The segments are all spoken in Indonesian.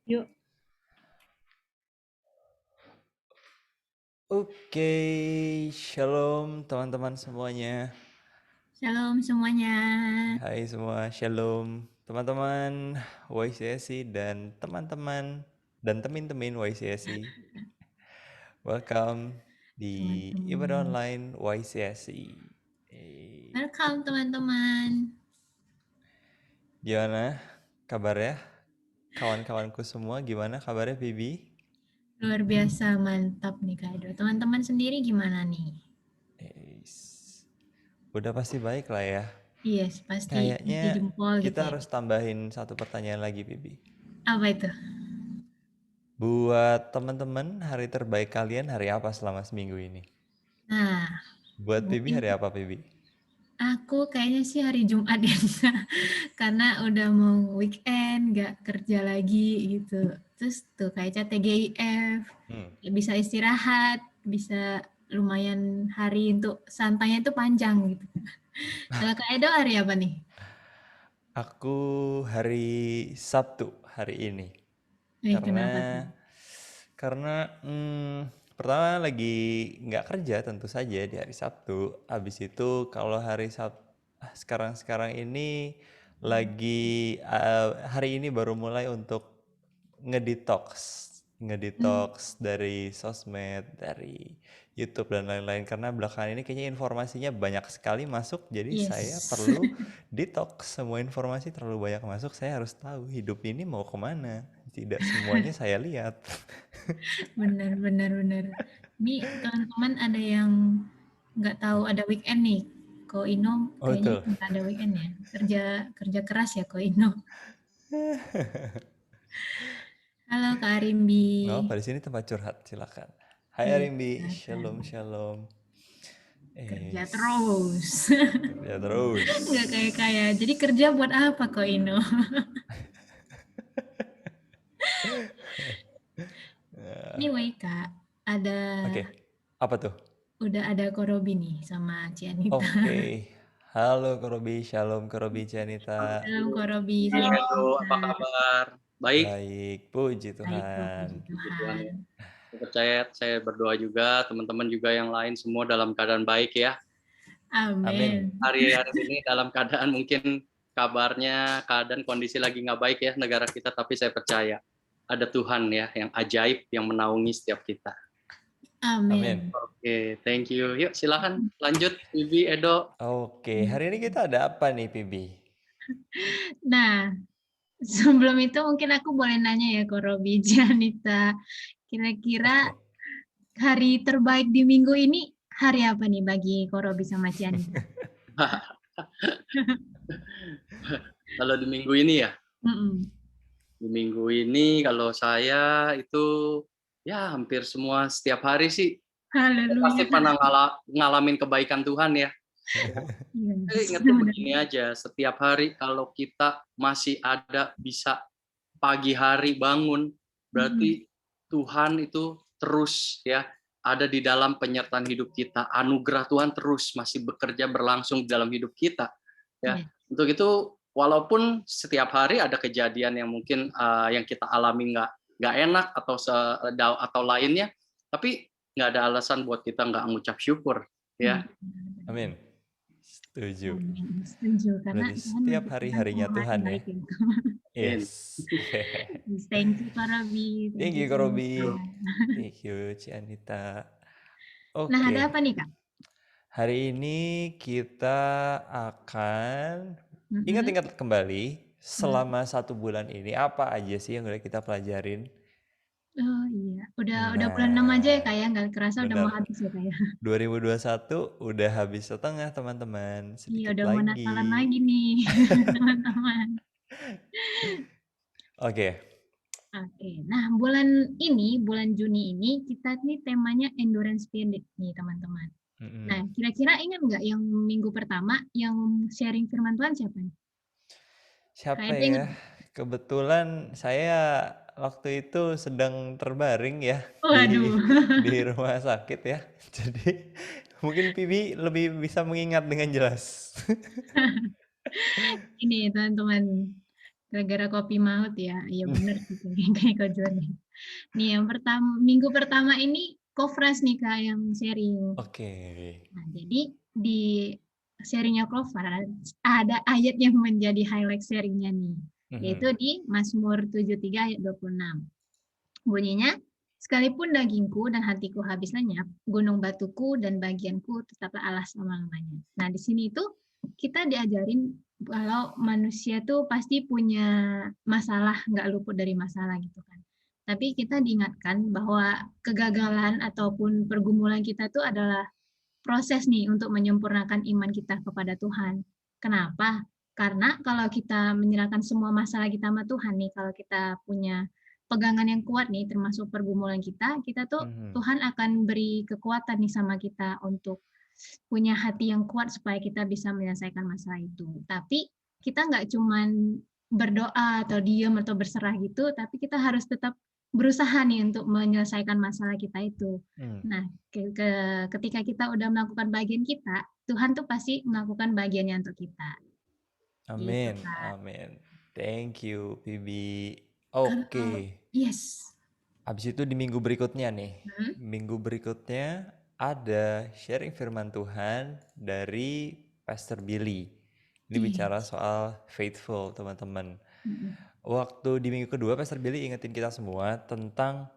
Yuk, Oke, shalom teman-teman semuanya. shalom semuanya. Hai semua, shalom teman-teman YCSI dan teman-teman dan temin-temin YCSI. Welcome di Ibadah Teman-teman. Online YCSI. Welcome teman-teman. Gimana kabarnya? Kawan-kawanku semua, gimana kabarnya Bibi? Luar biasa mantap nih Kak Edo. Teman-teman sendiri gimana nih? Udah pasti baik lah ya. Yes, pasti kasih Kayaknya jempol gitu kita ya. harus tambahin satu pertanyaan lagi Bibi. Apa itu? Buat teman-teman, hari terbaik kalian hari apa selama seminggu ini? Nah, Buat Pibi mungkin hari apa Pibi? aku kayaknya sih hari Jumat ya. Karena udah mau weekend, gak kerja lagi gitu. Terus tuh kayak TGIF, Hmm. bisa istirahat, bisa lumayan hari untuk santainya itu panjang gitu. Kalau Kak Edo hari apa nih? Aku hari Sabtu hari ini. Karena Kenapa tuh? pertama lagi nggak kerja tentu saja di hari Sabtu. Habis itu kalau hari Sabtu sekarang ini lagi hari ini baru mulai untuk ngedetox Hmm, ngedetox dari sosmed, dari YouTube dan lain-lain karena belakangan ini kayaknya informasinya banyak sekali masuk jadi saya yes. perlu detox, semua informasi terlalu banyak masuk, saya harus tahu hidup ini mau kemana, tidak semuanya saya lihat. Benar, benar, benar. Ini teman-teman ada yang nggak tahu ada weekend nih. Ko Ino Oh kayaknya betul. nggak ada weekend ya. Kerja kerja keras ya Ko Ino. Halo Kak Arimbi. Nggak apa, di sini tempat curhat, silakan. Hai Iya, Arimbi, silakan. shalom shalom. Kerja Eh, terus. kerja terus. Nggak kayak kaya. Jadi kerja buat apa Ko Ino? Anyway Kak, ada Oke, apa tuh? udah ada Korobi nih sama Cianita. Oke, halo Korobi, shalom Korobi Cianita. Halo Korobi, Halo salam Edo, apa sehat. kabar? Baik, Baik, puji Baik kok, Tuhan. puji puji Tuhan Tuhan. ya. Saya percaya, saya berdoa juga, teman-teman juga yang lain semua dalam keadaan baik ya. Amin. Amin. Hari-hari ini dalam keadaan mungkin kabarnya, keadaan kondisi lagi nggak baik ya negara kita, tapi saya percaya ada Tuhan ya yang ajaib yang menaungi setiap kita. Amin. Amin. Oke, thank you. Yuk silakan lanjut, Bibi, Edo. Oke, hari ini kita ada apa nih, Pibi? Nah, sebelum itu mungkin aku boleh nanya ya ke Robi Janita. Kira-kira Oke. hari terbaik di minggu ini hari apa nih bagi Korobi sama Cianita? Kalau di minggu ini ya, Mm-mm. di minggu ini kalau saya itu ya hampir semua setiap hari sih kita pasti Haleluya. pernah ngalamin kebaikan Tuhan ya. Saya Yes. ingatnya begini aja, setiap hari kalau kita masih ada bisa pagi hari bangun, Mm-mm. berarti Tuhan itu terus ya ada di dalam penyertaan hidup kita. Anugerah Tuhan terus masih bekerja berlangsung di dalam hidup kita. Ya, Yes. untuk itu walaupun setiap hari ada kejadian yang mungkin yang kita alami nggak enak atau lainnya, tapi nggak ada alasan buat kita nggak mengucap syukur ya. Amin. Setuju. Amin. Setuju karena Berarti Tuhan setiap memberikan hari-harinya semua hal Tuhan ya. baik itu. Yes. Yes, thank you Kak Robi, thank Thank you you, Cianita. Korobi. Thank you, Cianita. Nah, ada Oke, apa nih Kak? hari ini kita akan Mm-mm. ingat-ingat kembali Mm. selama 1 bulan ini apa aja sih yang udah kita pelajarin. Oh iya, udah bulan 6 aja ya Nah, Kak ya, nggak kerasa udah mau bener. habis ya Kak ya. 2021 udah habis setengah teman-teman, Iya, sedikit udah mau Natalan lagi. lagi nih teman-teman. Oke. Oke, nah bulan Juni ini kita nih temanya endurance spirit nih teman-teman. Nah, Mm-mm. kira-kira ingat nggak yang minggu pertama yang sharing firman Tuhan siapa nih? Siapa Kak Eda ingat ya? nggak? Kebetulan saya waktu itu sedang terbaring ya di Waduh, di rumah sakit ya. Jadi mungkin Pibi lebih bisa mengingat dengan jelas. ini teman-teman. Gara-gara kopi maut ya. Iya bener sih kayak Kak Joni. Nih yang pertama minggu pertama ini Kofras nih Kak yang sharing. Oke. Nah, jadi di sharingnya Kofras ada ayat yang menjadi highlight sharingnya nih, yaitu Mhm. di Mazmur 73 ayat 26. Bunyinya, sekalipun dagingku dan hatiku habis lenyap, gunung batuku dan bagianku tetaplah Allah selama-lamanya. Nah, di sini itu kita diajarin kalau manusia tuh pasti punya masalah, nggak luput dari masalah gitu kan. Tapi kita diingatkan bahwa kegagalan ataupun pergumulan kita tuh adalah proses nih untuk menyempurnakan iman kita kepada Tuhan. Kenapa? Karena kalau kita menyerahkan semua masalah kita sama Tuhan nih, kalau kita punya pegangan yang kuat nih, termasuk pergumulan kita tuh Mhm. Tuhan akan beri kekuatan nih sama kita untuk punya hati yang kuat supaya kita bisa menyelesaikan masalah itu. Tapi kita nggak cuman berdoa atau diam atau berserah gitu, tapi kita harus tetap berusaha nih untuk menyelesaikan masalah kita itu. Mmm. Nah, ketika kita udah melakukan bagian kita, Tuhan tuh pasti melakukan bagiannya untuk kita. Gitu, Amin, Kak. amin. Thank you, Bibi. Kalau Oke. yes. Habis itu di minggu berikutnya nih. Hmm? Minggu berikutnya ada sharing firman Tuhan dari Pastor Billy. Ini bicara Yes. soal faithful, teman-teman. Mm-mm. Waktu di minggu kedua, Pastor Billy ingetin kita semua tentang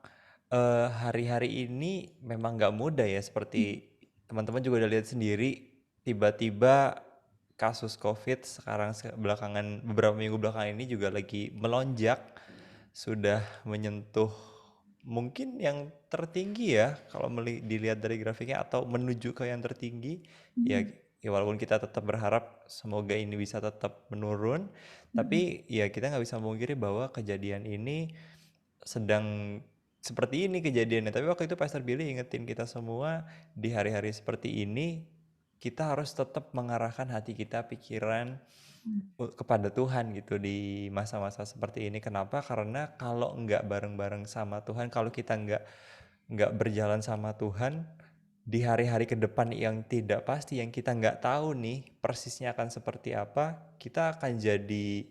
hari-hari ini memang nggak mudah ya, seperti teman-teman juga udah lihat sendiri, tiba-tiba kasus COVID sekarang belakangan beberapa minggu belakangan ini juga lagi melonjak, sudah menyentuh mungkin yang tertinggi ya kalau dilihat dari grafiknya atau menuju ke yang tertinggi ya. Mm. Ya walaupun kita tetap berharap semoga ini bisa tetap menurun, tapi ya kita nggak bisa memungkiri bahwa kejadian ini sedang seperti ini kejadiannya. Tapi waktu itu Pastor Billy ingetin kita semua di hari-hari seperti ini kita harus tetap mengarahkan hati kita, pikiran kepada Tuhan gitu di masa-masa seperti ini. Kenapa? Karena kalau nggak bareng-bareng sama Tuhan, kalau kita nggak berjalan sama Tuhan di hari-hari ke depan yang tidak pasti, yang kita nggak tahu nih persisnya akan seperti apa, kita akan jadi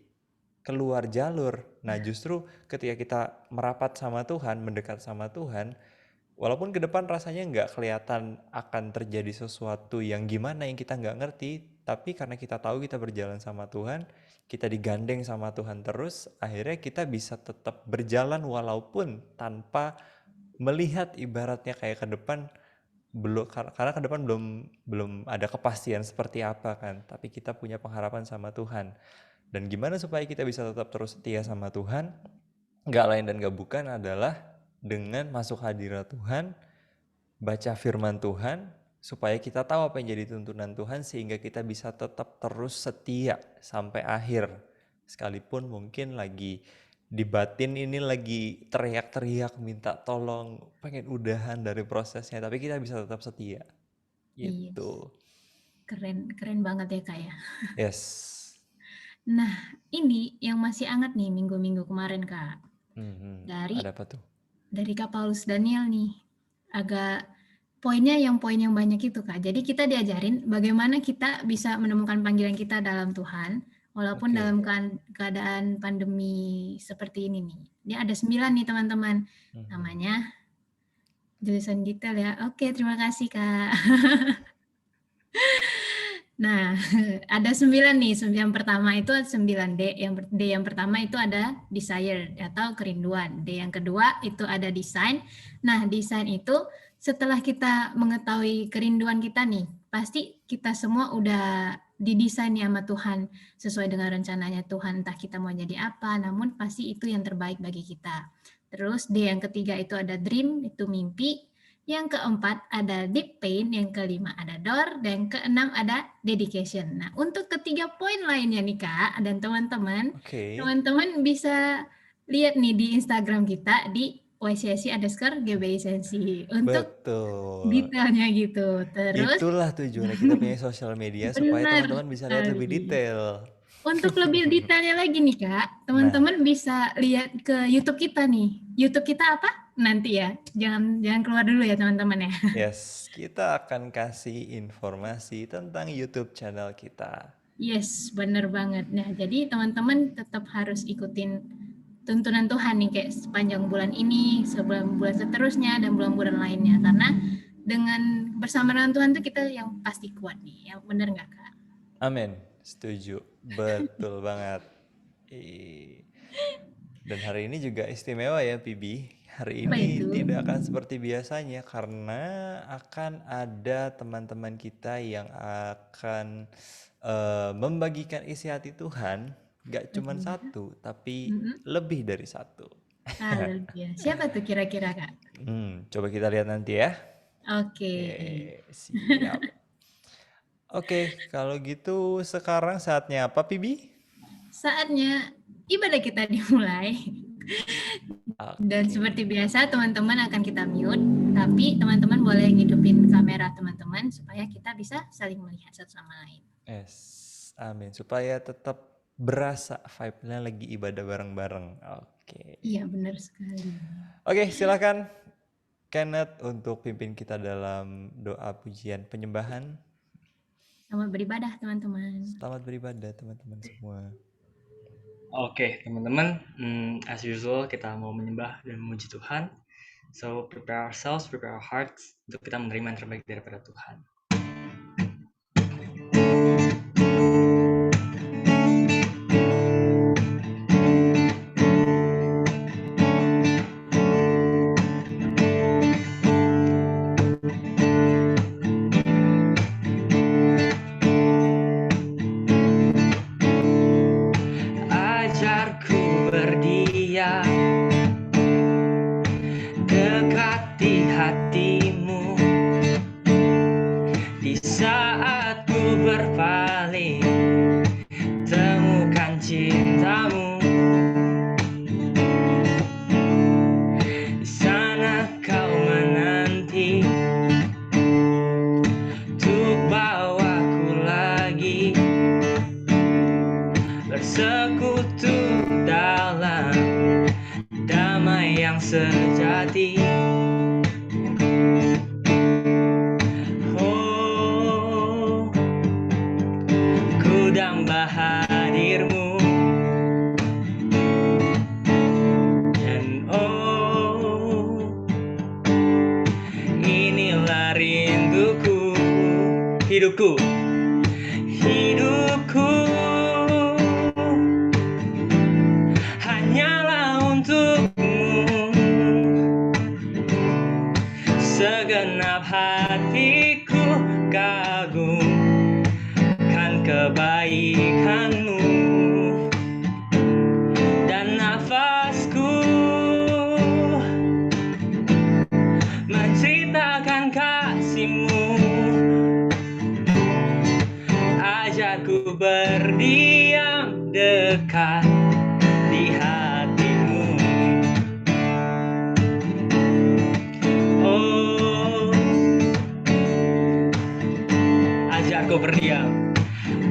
keluar jalur. Nah, justru ketika kita merapat sama Tuhan, mendekat sama Tuhan, walaupun ke depan rasanya nggak kelihatan akan terjadi sesuatu yang gimana yang kita nggak ngerti, tapi karena kita tahu kita berjalan sama Tuhan, kita digandeng sama Tuhan terus, akhirnya kita bisa tetap berjalan walaupun tanpa melihat ibaratnya kayak ke depan belum, karena ke depan belum ada kepastian seperti apa kan, tapi kita punya pengharapan sama Tuhan. Dan gimana supaya kita bisa tetap terus setia sama Tuhan? Nggak lain dan nggak bukan adalah dengan masuk hadirat Tuhan, baca firman Tuhan, supaya kita tahu apa yang jadi tuntunan Tuhan sehingga kita bisa tetap terus setia sampai akhir. Sekalipun mungkin lagi di batin ini lagi teriak-teriak minta tolong, pengen udahan dari prosesnya, tapi kita bisa tetap setia. Yes. Gitu. Keren, keren banget ya Kak ya. Yes. Nah, ini yang masih hangat nih minggu-minggu kemarin Kak. Ada apa tuh? Dari Kak Paulus Daniel nih. Agak poin yang banyak itu Kak. Jadi kita diajarin bagaimana kita bisa menemukan panggilan kita dalam Tuhan walaupun Oke. dalam keadaan pandemi seperti ini nih. Ini ada 9 nih teman-teman. Namanya jurusan detail ya. Oke, terima kasih Kak. Nah, ada 9 nih. Yang pertama itu 9D. D yang pertama itu ada desire atau kerinduan. D yang kedua itu ada design. Nah, design itu setelah kita mengetahui kerinduan kita nih, pasti kita semua udah didesain ya sama Tuhan sesuai dengan rencananya Tuhan. Entah kita mau jadi apa, namun pasti itu yang terbaik bagi kita. Terus D yang ketiga itu ada dream, itu mimpi. Yang keempat ada deep pain, yang kelima ada door, dan keenam ada dedication. Nah, untuk ketiga poin lainnya nih Kak dan teman-teman, Oke. teman-teman bisa lihat nih di Instagram kita di YCSI_GBI Sensi untuk Betul. detailnya gitu. Terus Itulah tujuannya kita punya sosial media supaya benar teman-teman bisa lihat lebih sekali. detail. Untuk lebih detailnya lagi nih Kak, Nah, teman-teman bisa lihat ke YouTube kita nih. YouTube kita apa? Nanti ya. Jangan keluar dulu ya teman-teman ya. yes, kita akan kasih informasi tentang YouTube channel kita. Yes, bener banget. Nah, jadi teman-teman tetap harus ikutin tuntunan Tuhan nih kayak sepanjang bulan ini, sebulan-bulan seterusnya, dan bulan-bulan lainnya. Karena dengan bersama dengan Tuhan tuh kita yang pasti kuat nih. Yang bener nggak, Kak? Amin, setuju, betul banget. Dan hari ini juga istimewa ya, Pibi. Hari Apa ini itu? tidak akan seperti biasanya karena akan ada teman-teman kita yang akan membagikan isi hati Tuhan, gak cuma Bagaimana? satu, tapi lebih dari satu. Haleluya. Siapa tuh kira-kira, Kak? Coba kita lihat nanti ya. Oke. Siap. Oke, kalau gitu sekarang saatnya apa, Pibi? Saatnya ibadah kita dimulai. Dan seperti biasa teman-teman akan kita mute, tapi teman-teman boleh ngidupin kamera teman-teman supaya kita bisa saling melihat satu sama lain. Yes, amin. Supaya tetap berasa vibe-nya lagi ibadah bareng-bareng. Oke. Iya, benar sekali. Oke, silakan Kenneth untuk pimpin kita dalam doa pujian penyembahan. Selamat beribadah teman-teman. Selamat beribadah teman-teman semua. Oke, teman-teman, as usual kita mau menyembah dan memuji Tuhan. So prepare ourselves, prepare our hearts untuk kita menerima yang terbaik daripada Tuhan. Ajarku berdiam, dekati hatimu di saat ku berpaling, temukan cintamu. Di sana kau menanti untuk bawaku lagi bersekutu dalam damai yang sejati. Oh, ku damba hadirmu, dan oh, inilah rinduku, hidupku, hidupku hanyalah untukmu. Segenap hatiku kagum kan kebaikanmu, dan nafasku menceritakan kasihmu. Ajarku berdiam dekat di hatimu. Oh, ajarku berdiam,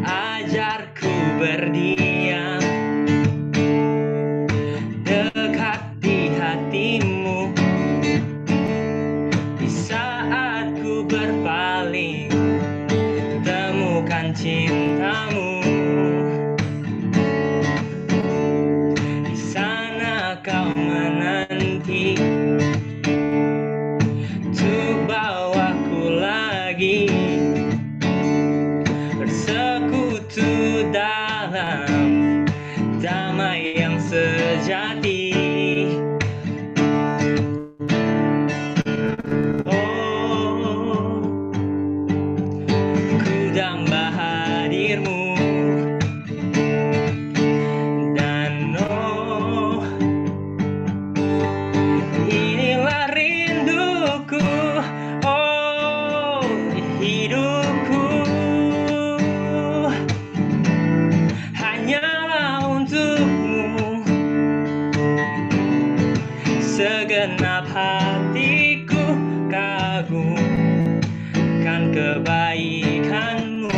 ajarku berdiam dekat di hatimu di saat ku berpaling, temukan cintamu. Di sana kau menanti untuk bawaku lagi bersekutu dalam damai yang sejati. Oh, ku damba hadirmu, dan oh, inilah rinduku. Oh, hidupku hanyalah untukmu. Segenap hatiku kagum kan kebaikanmu,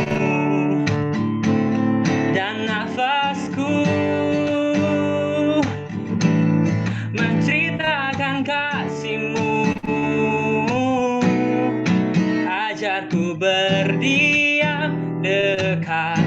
dan nafasku menceritakan kasihmu. Ajarku berdiam dekat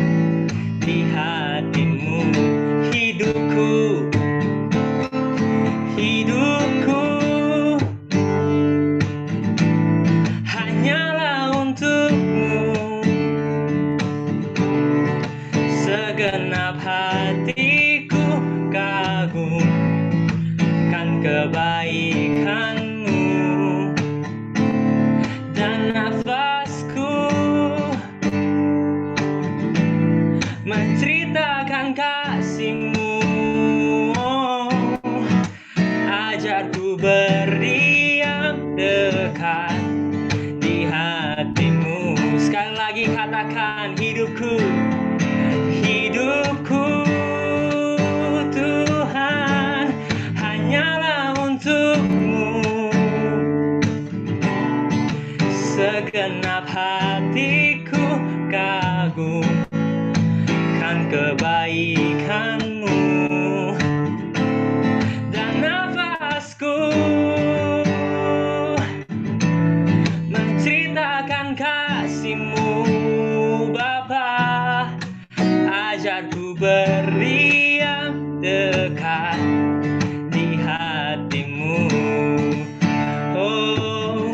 hatiku kagum kan kebaikanmu, dan nafasku menceritakan kasih-Mu. Ajarku berdiam dekat di hati-Mu. Sekali lagi katakan, hidupku Tuhan hanyalah untuk-Mu. Segenap hatiku kagum kan kebaikan-Mu, dan nafasku menceritakan kasih-Mu. Bapa, ajarku berdiam dekat di hati-Mu. Oh,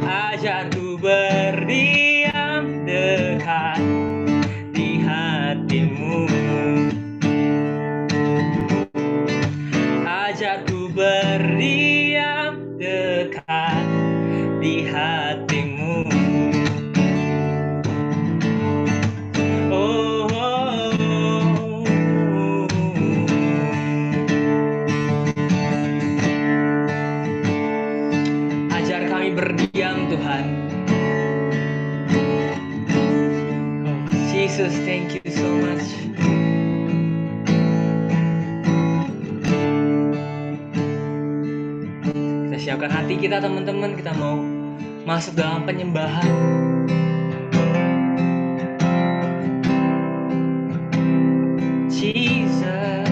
ajarku berdiam dekat di hati-Mu. Ajarku berdiam dekat di hati-Mu. Oh, ajar kami berdiam, Tuhan. Oh, Jesus, thank you so much. Kita siapkan hati kita, teman-teman. Kita mau masuk dalam penyembahan. Jesus.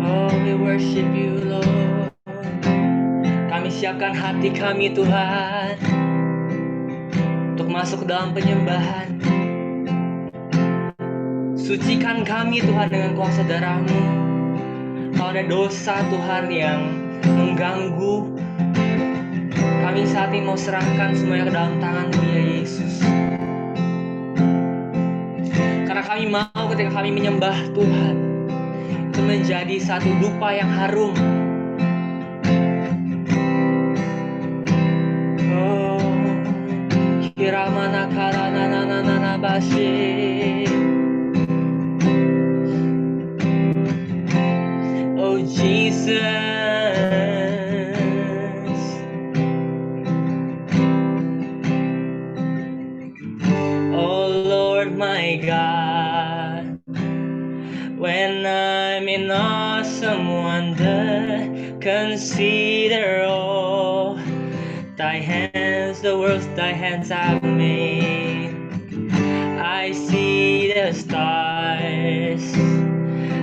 Oh, we worship you, Lord. Kami siapkan hati kami, Tuhan, untuk masuk ke dalam penyembahan. Sucikan kami, Tuhan, dengan kuasa darah-Mu. Kalau ada dosa, Tuhan, yang mengganggu, kami saat ini mau serahkan semuanya ke dalam tangan-Mu, ya Yesus. Karena kami mau ketika kami menyembah Tuhan, itu menjadi satu dupa yang harum. Oh, kiramana karana nana nana bashi. Oh Jesus. My God, when I'm in awesome wonder, consider all Thy hands, the works Thy hands have made. I see the stars,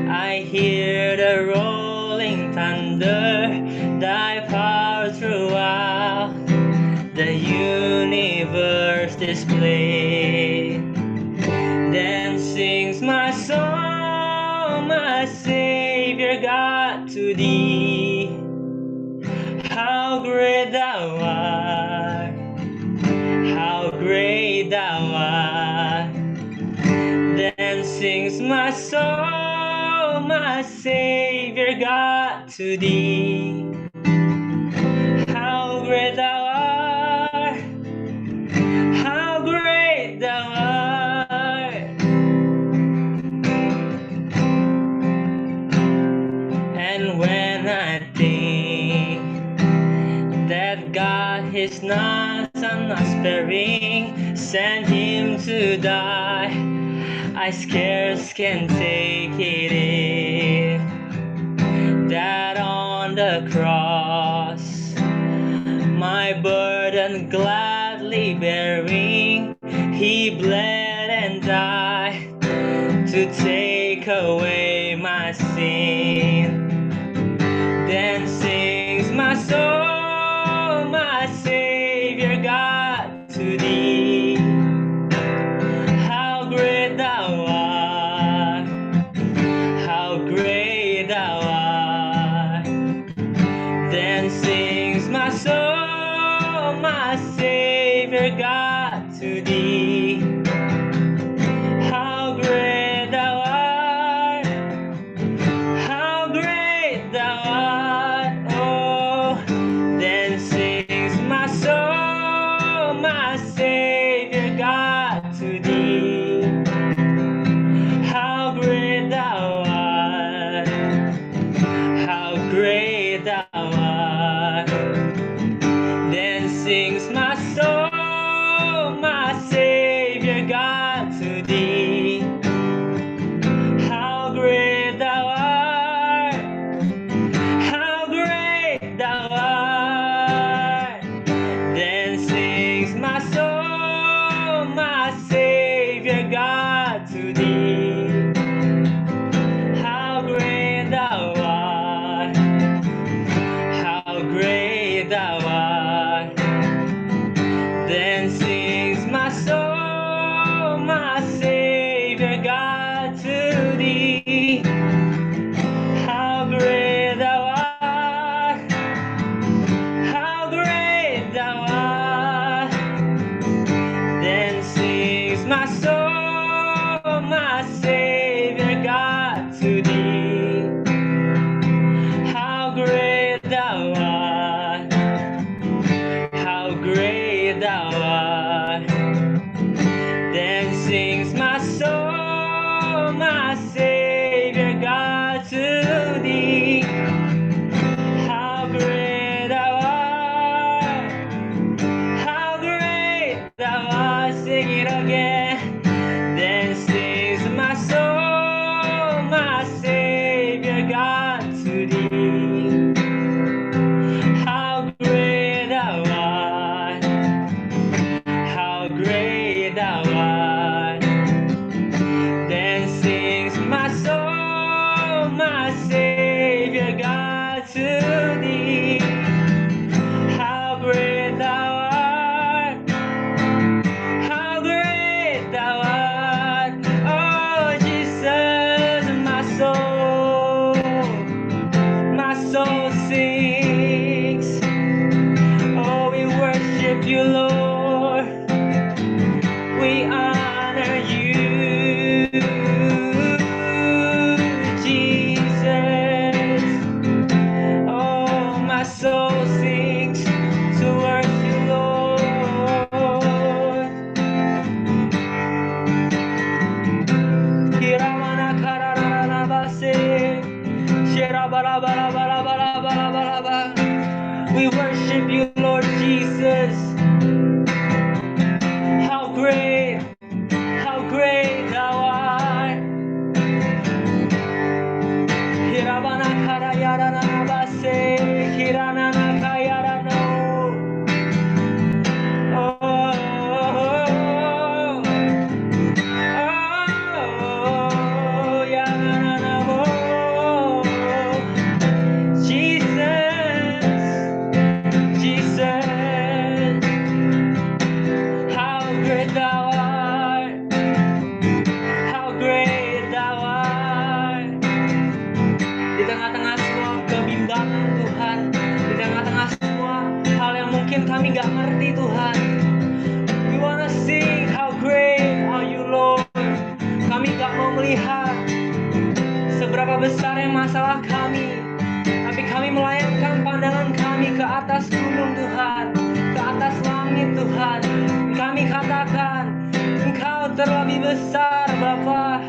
I hear the rolling thunder, Thy power throughout the universe displayed. Then sings my soul, my Savior God, to Thee. How great Thou art, how great Thou art. Then sings my soul, my Savior God, to Thee. How great Thou art, how great Thou art. And when I think that God His not sparing, sent Him to die, I scarce can take it in. That on the cross, my burden gladly bearing, He bled and died to take away my sin. Then sings my soul, my Savior God, to Thee. How great Thou art, how great Thou art. Then sings my soul, my Savior God, to thee. How great thou art, how great thou art, oh. Then sings my soul, my Savior God, to thee. How great thou art, how great thou art. Then sings my soul, my Savior God, to thee. How great thou art, how great thou art. Then sings my soul, my Savior God, to thee. How great thou art, how great thou art. Then sings my soul, my Savior God, to thee. How great thou art, how great thou art. Then sings my soul, my Savior God, to thee. How great thou art, how great thou art. Then sings my soul, my Savior God, to thee. How great thou art, how great thou art. Sing it again. Then sings my soul, my Savior God, to thee. How great thou art, how great thou art. Then sings my soul, my Savior God, to thee. How great thou art, how great thou art. Oh Jesus, my soul sings. Oh, we worship you, Lord. We honor you, Jesus. Oh, my soul sings to worship you, Lord. Hiramana kararara base, sherabarabarabarabarabaraba. We worship you, Lord Jesus. How great thou art. Hirabana karayarana base, hiranana kayarano. Oh, yanana mo. Jesus, how great thou art, how great thou art. Di tengah-tengah semua kebimbangan Tuhan, di tengah-tengah semua hal yang mungkin kami gak ngerti Tuhan, we wanna sing how great are you Lord. Kami gak mau melihat seberapa besar yang masalah kami, tapi kami melayangkan pandangan kami ke atas gunung Tuhan, ke atas langit Tuhan. Kami katakan, Engkau terlebih besar Bapa,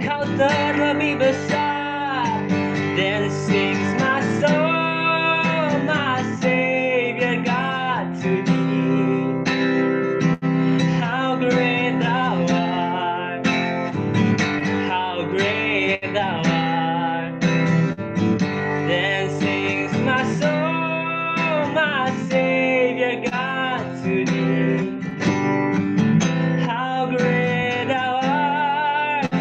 Engkau terlebih besar. Then sings my soul, my Savior God, to thee. How great thou art, how great thou art. Then sings my soul, my Savior God, to thee. How great thou art,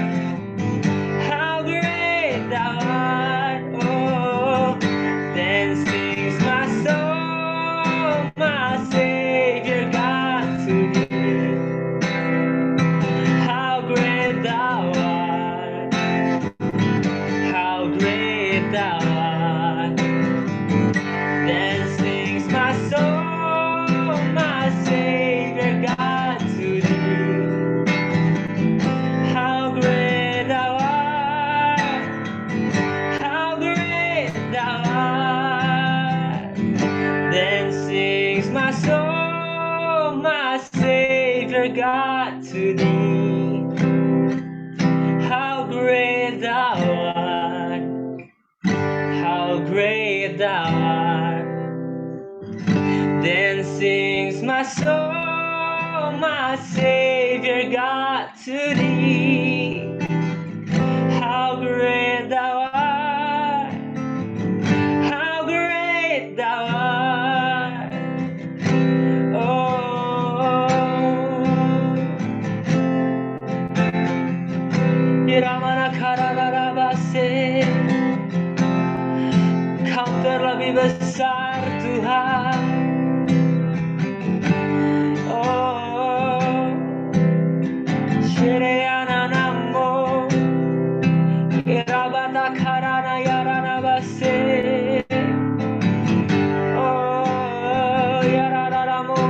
how great thou art. Oh, then sings my soul, my Savior God, to thee. How great thou art, how great thou art. Savior God, to thee. How great thou art, how great thou art. Then sings my soul, my Savior God, to thee. How great thou art, how great thou art. Oh, Iramana Kararabase, Kau terlebih besar Tuhan. Oh, Shireyana Namo, Irabata Karana Yarana Base. Oh, Yararamo,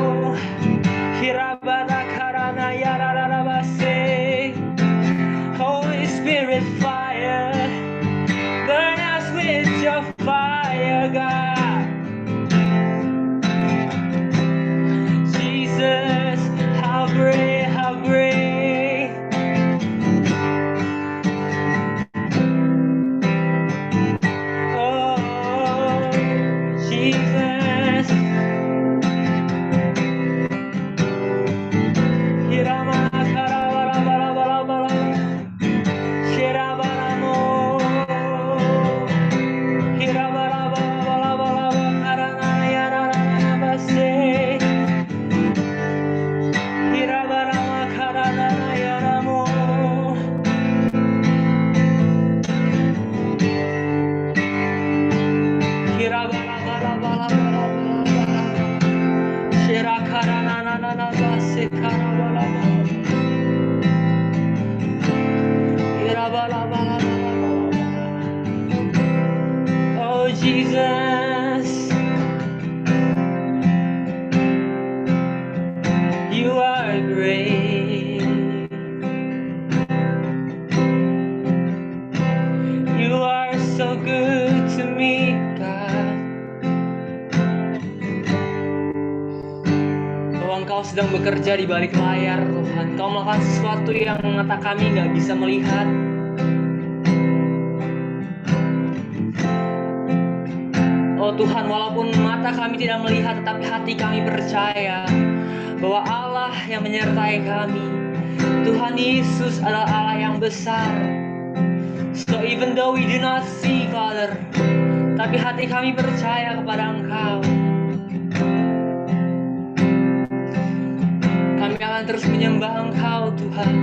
Irabata Karana Yarana Base. Holy Spirit fire, burn us with your fire, God. Jesus, how great, how great. Oh, Jesus. Hirama karabarabarabara. Shirabaramo. Hirabarabarabara. Karanayarabase. Hirabarama karanayaramo. Oh Jesus, you are great. You are so good to me, God. Bahwa Engkau sedang bekerja di balik layar, Tuhan. Engkau melakukan sesuatu yang mata kami nggak bisa melihat. Oh Tuhan, walaupun mata kami tidak melihat, tetapi hati kami percaya bahwa Allah yang menyertai kami, Tuhan Yesus adalah Allah yang besar. So even though we do not see, Father, tapi hati kami percaya kepada Engkau. Kami akan terus menyembah Engkau, Tuhan.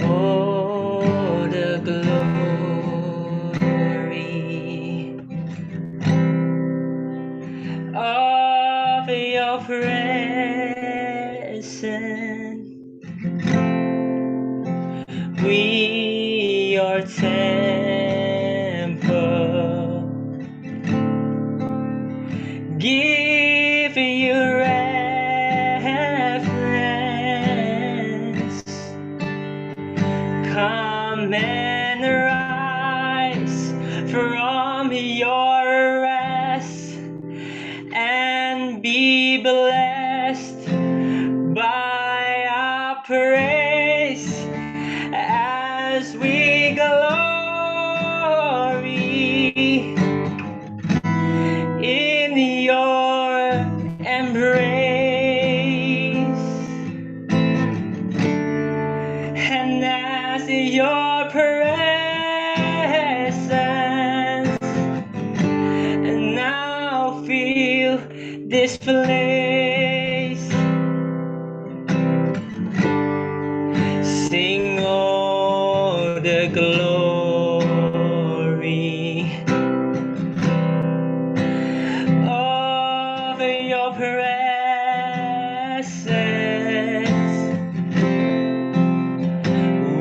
Oh, the glory of your presence. We are temple. Give you reverence. Come and rise from your rest and be blessed by our praise as we glory in your embrace. And as your presence and now feel this place, sing all the glory of your presence.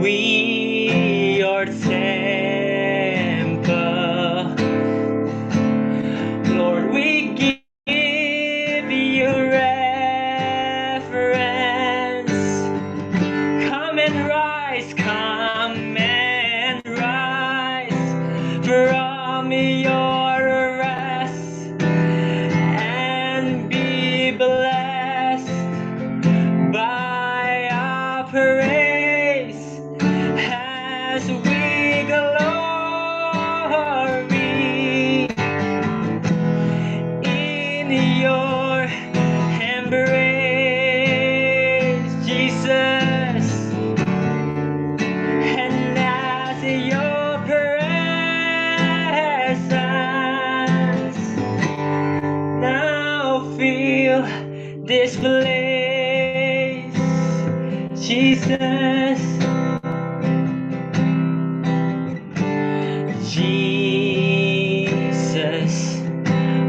We are temple. Lord, we give you from your rest and be blessed by our praise as we glory in your embrace, Jesus. And as your presence now fill this place, Jesus. Jesus,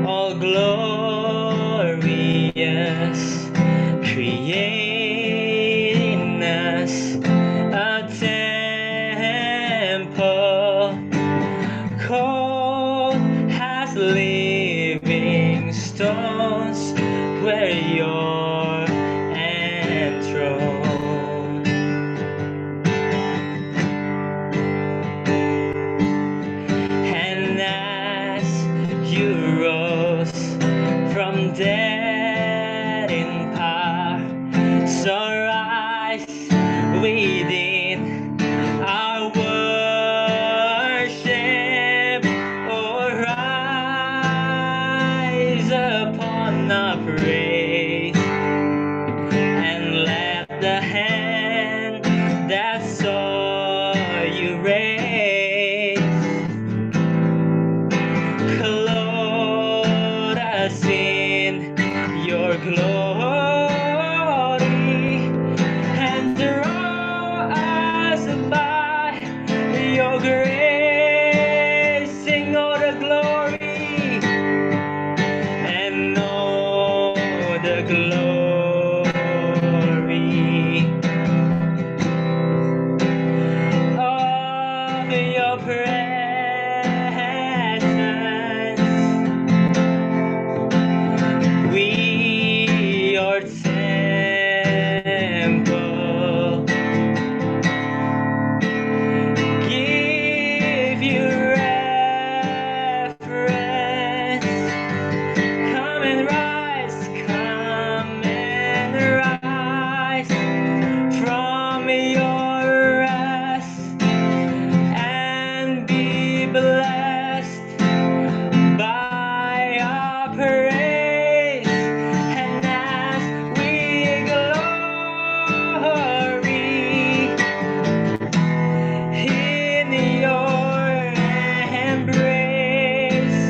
all glorious, creating us a temple called as living stones where you're enthroned. And as you rose from dead in power, so rise within our worship, oh, rise upon our praise, and let the hand that saw you raise clothe us in your glory and draw us by your grace. Sing all the glory and all the glory of your presence. We your temple give you reverence. Come and rise from your rest and be blessed by our praise. And as we glory in your embrace,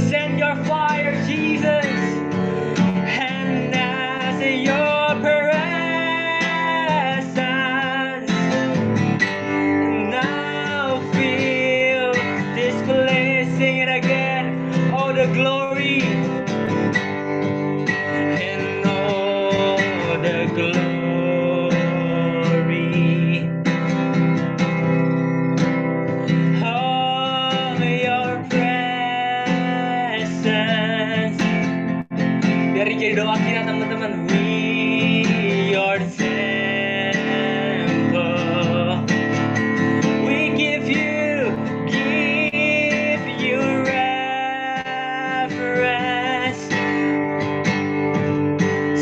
send your fire, Jesus. And as your presence now fill this place, sing it again. All the glory and all the glory of your presence. Biar jadi doa kita teman-teman. We your temple. We give you reverence.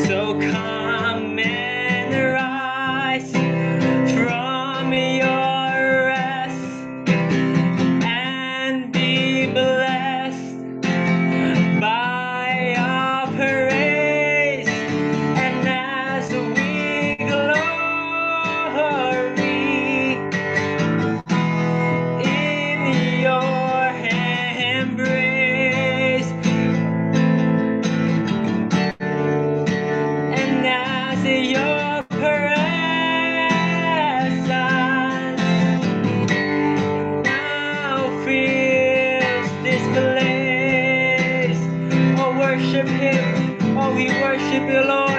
So come and rise from your rest and be blessed by our praise. And as we glory in your embrace, and as your presence now fills this place. Oh, worship him. Oh, we worship you, Lord.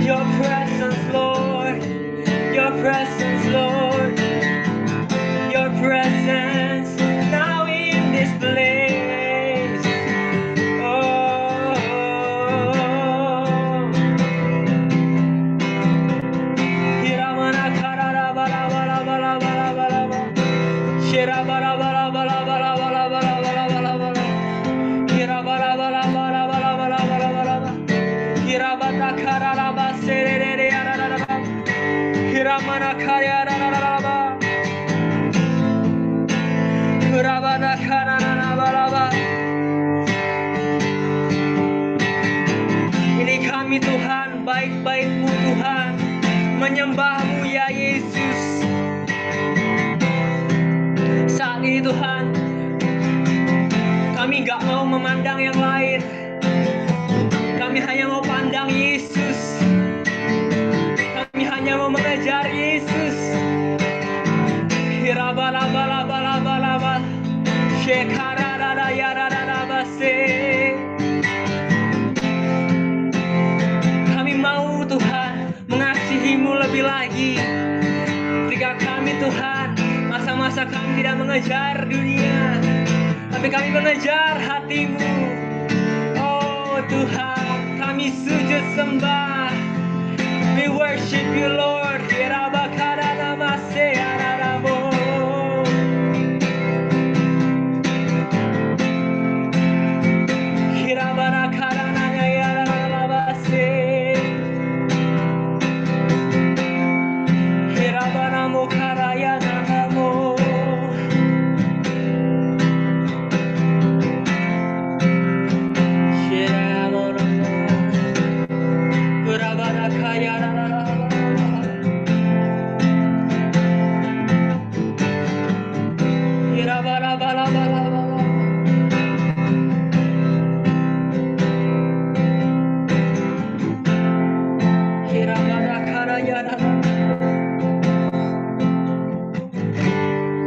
Your presence, Lord. Your presence, Lord. Your presence now Ini kami Tuhan, baik-baik-Mu Tuhan, menyembah-Mu ya Yesus. Saat ini Tuhan, kami gak mau memandang yang lain. Kami hanya mau pandang Yesus. Kami hanya mau mengejar Yesus. Hirabalabalabalabalaba. Shekaradadayadadadabase. Kami mau Tuhan mengasihi-Mu lebih lagi. Ketika kami Tuhan, masa-masa kami tidak mengejar dunia, tapi kami mengejar hati-Mu. Oh Tuhan, kami sujud sembah. We worship You Lord.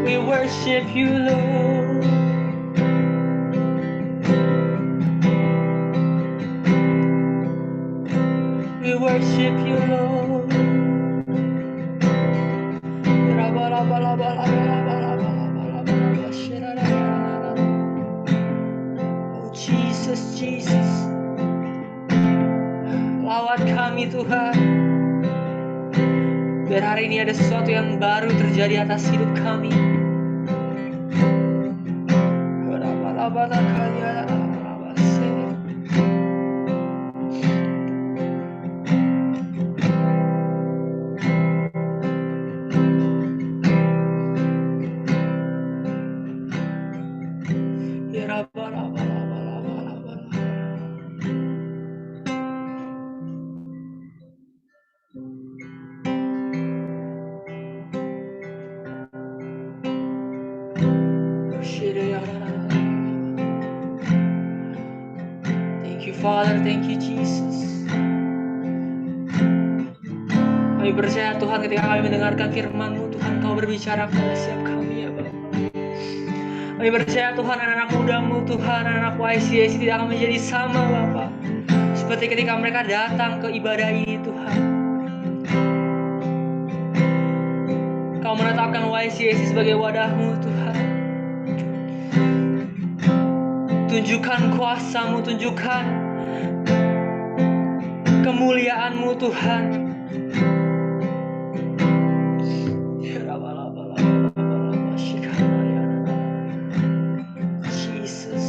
We worship You, Lord. We worship You, Lord. Oh Jesus, Jesus. Lawat kami Tuhan. Biar hari ini ada sesuatu yang baru terjadi atas hidup kami. Thank you Father, thank you Jesus. Kami percaya Tuhan ketika kami mendengarkan firman-Mu, Tuhan Kau berbicara kepada setiap kami ya Bapa. Kami percaya Tuhan anak-anak muda-Mu, Tuhan anak-anak YCAC tidak akan menjadi sama Bapa. Seperti ketika mereka datang ke ibadah ini Tuhan. Kau menetapkan YCAC sebagai wadah-Mu Tuhan. Tunjukkan kuasa-Mu, tunjukkan kemuliaan-Mu Tuhan. Jesus.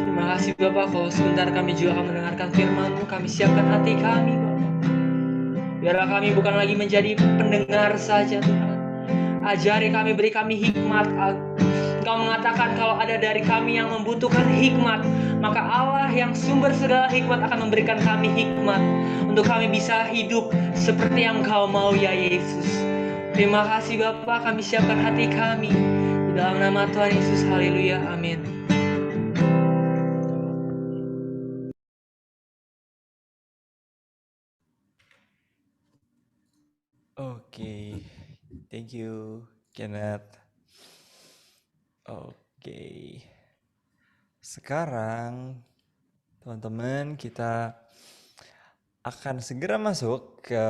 Terima kasih Bapak, kalau sebentar kami juga akan mendengarkan firman-Mu, kami siapkan hati kami Bapak. Biarlah kami bukan lagi menjadi pendengar saja Tuhan. Ajari kami, beri kami hikmat. Kau mengatakan kalau ada dari kami yang membutuhkan hikmat, maka Allah yang sumber segala hikmat akan memberikan kami hikmat untuk kami bisa hidup seperti yang Kau mau ya Yesus. Terima kasih Bapa, kami siapkan hati kami di dalam nama Tuhan Yesus. Haleluya, amin. Oke, thank you Kenneth. Oke, sekarang teman-teman kita akan segera masuk ke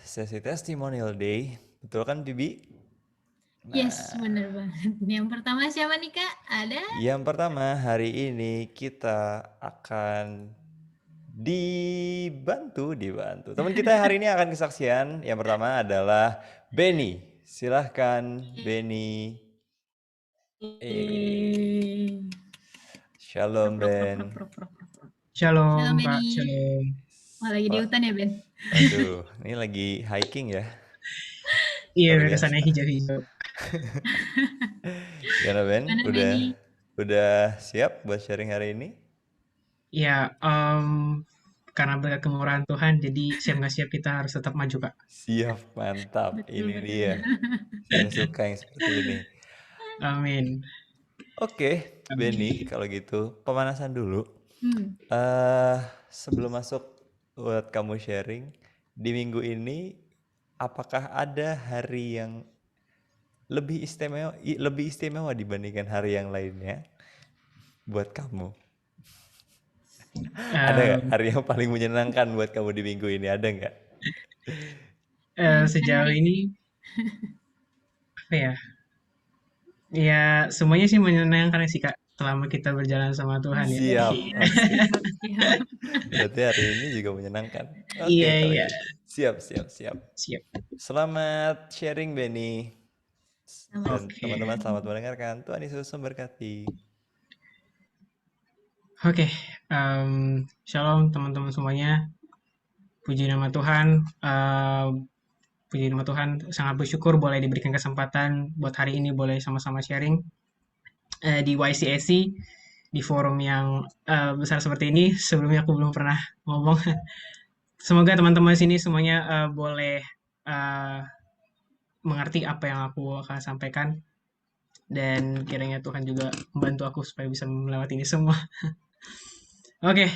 sesi testimonial day. Betul kan Bibi? Yes, bener banget. Yang pertama siapa nih Kak? Ada? Yang pertama hari ini kita akan dibantu. Teman kita hari ini akan kesaksian. Yang pertama adalah Benny. silahkan Benny. Shalom Ben. Shalom, Shalom Pak, Benny. shalom. Wah, lagi di Wah. hutan ya, Ben? Aduh, ini lagi hiking ya. Iya, Luar biasa. kesannya hijau-hijau. Gimana Ben? Gimana, Udah Benny? siap buat sharing hari ini? Ya, karena berkat kemurahan Tuhan, jadi siap nggak siap kita harus tetap maju, Kak. Siap, mantap. Betul, Ini betul. dia. Saya suka yang seperti ini. Amin. Oke, Benny, kalau gitu pemanasan dulu. Hmm. Sebelum masuk buat kamu sharing, di minggu ini apakah ada hari yang lebih istimewa dibandingkan hari yang lainnya buat kamu? Ada nggak Em, hari yang paling menyenangkan buat kamu di minggu ini? Ada nggak? Sejauh ini, apa ya? Ya, semuanya sih menyenangkan sih, Kak, selama kita berjalan sama Tuhan ya. Siap, Iya, oh, siap. siap. Berarti hari ini juga menyenangkan. Oke, Iya, kalau iya. gitu. Siap. Siap. Selamat sharing, Benny. Dan Oke. teman-teman selamat mendengarkan. Tuhan Yesus memberkati. Oke, shalom teman-teman semuanya. Puji nama Tuhan. Puji nama Tuhan, sangat bersyukur boleh diberikan kesempatan buat hari ini boleh sama-sama sharing di YCSC, di forum yang besar seperti ini. Sebelumnya aku belum pernah ngomong. Semoga teman-teman sini semuanya boleh mengerti apa yang aku akan sampaikan. Dan kiranya Tuhan juga membantu aku supaya bisa melewati ini semua. Oke,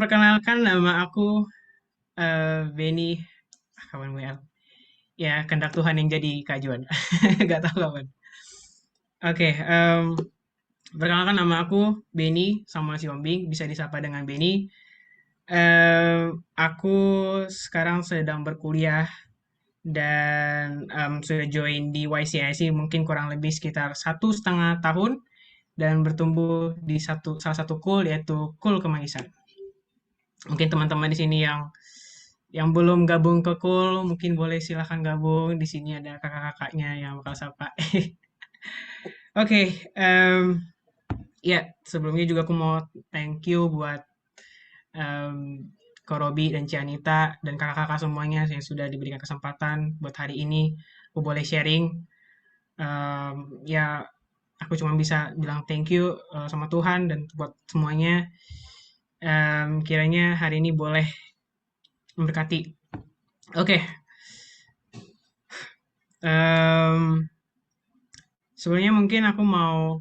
perkenalkan nama aku Benny. Kawan WL. Ya, kehendak Tuhan yang jadi Kak Juan. Gak tahu kapan. Oke, perkenalkan nama aku Benny Samuel Siombing, bisa disapa dengan Benny. Aku sekarang sedang berkuliah dan sudah join di YCIC mungkin kurang lebih sekitar 1,5 tahun dan bertumbuh di salah satu cool yaitu Cool Kemangisan. Mungkin teman-teman di sini yang belum gabung ke Cool mungkin boleh silahkan gabung. Di sini ada kakak-kakaknya yang bakal sapa. Oke, ya sebelumnya juga aku mau thank you buat Ko Robi dan Cianita dan kakak-kakak semuanya yang sudah diberikan kesempatan buat hari ini aku boleh sharing. Ya aku cuma bisa bilang thank you sama Tuhan dan buat semuanya. Kiranya hari ini boleh memberkati. Oke. Sebenarnya mungkin aku mau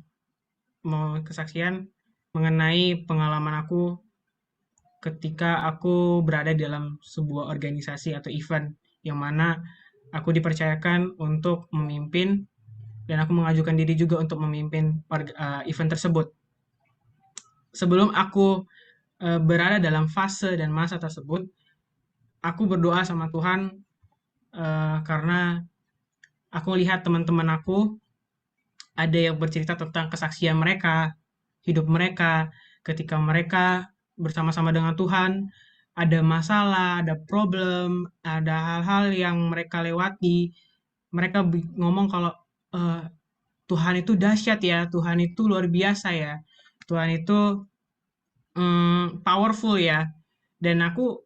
kesaksian mengenai pengalaman aku ketika aku berada dalam sebuah organisasi atau event yang mana aku dipercayakan untuk memimpin dan aku mengajukan diri juga untuk memimpin event tersebut. Sebelum aku berada dalam fase dan masa tersebut, aku berdoa sama Tuhan karena aku lihat teman-teman aku ada yang bercerita tentang kesaksian mereka, hidup mereka, ketika mereka bersama-sama dengan Tuhan, ada masalah, ada problem, ada hal-hal yang mereka lewati. Mereka ngomong kalau Tuhan itu dahsyat ya, Tuhan itu luar biasa ya, Tuhan itu powerful ya. Dan aku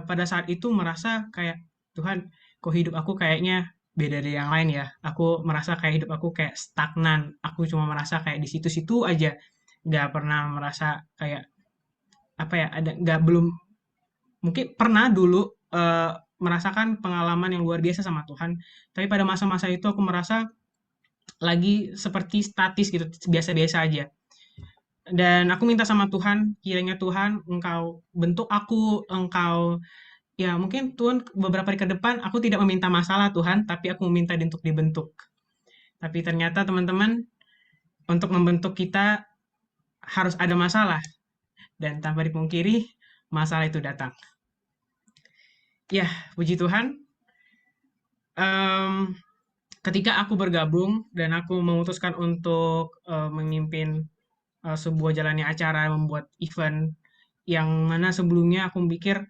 pada saat itu merasa kayak, Tuhan, kok hidup aku kayaknya beda dari yang lain ya. Aku merasa kayak hidup aku kayak stagnan. Aku cuma merasa kayak di situ-situ aja. Nggak pernah merasa kayak, apa ya, mungkin pernah dulu merasakan pengalaman yang luar biasa sama Tuhan. Tapi pada masa-masa itu aku merasa lagi seperti statis gitu, biasa-biasa aja. Dan aku minta sama Tuhan, kiranya Tuhan Engkau bentuk aku, Engkau ya mungkin Tuhan beberapa hari ke depan aku tidak meminta masalah Tuhan, tapi aku meminta untuk dibentuk. Tapi ternyata teman-teman, untuk membentuk kita harus ada masalah. Dan tanpa dipungkiri, masalah itu datang. Ya, puji Tuhan. Ketika aku bergabung dan aku memutuskan untuk memimpin sebuah jalannya acara, membuat event yang mana sebelumnya aku pikir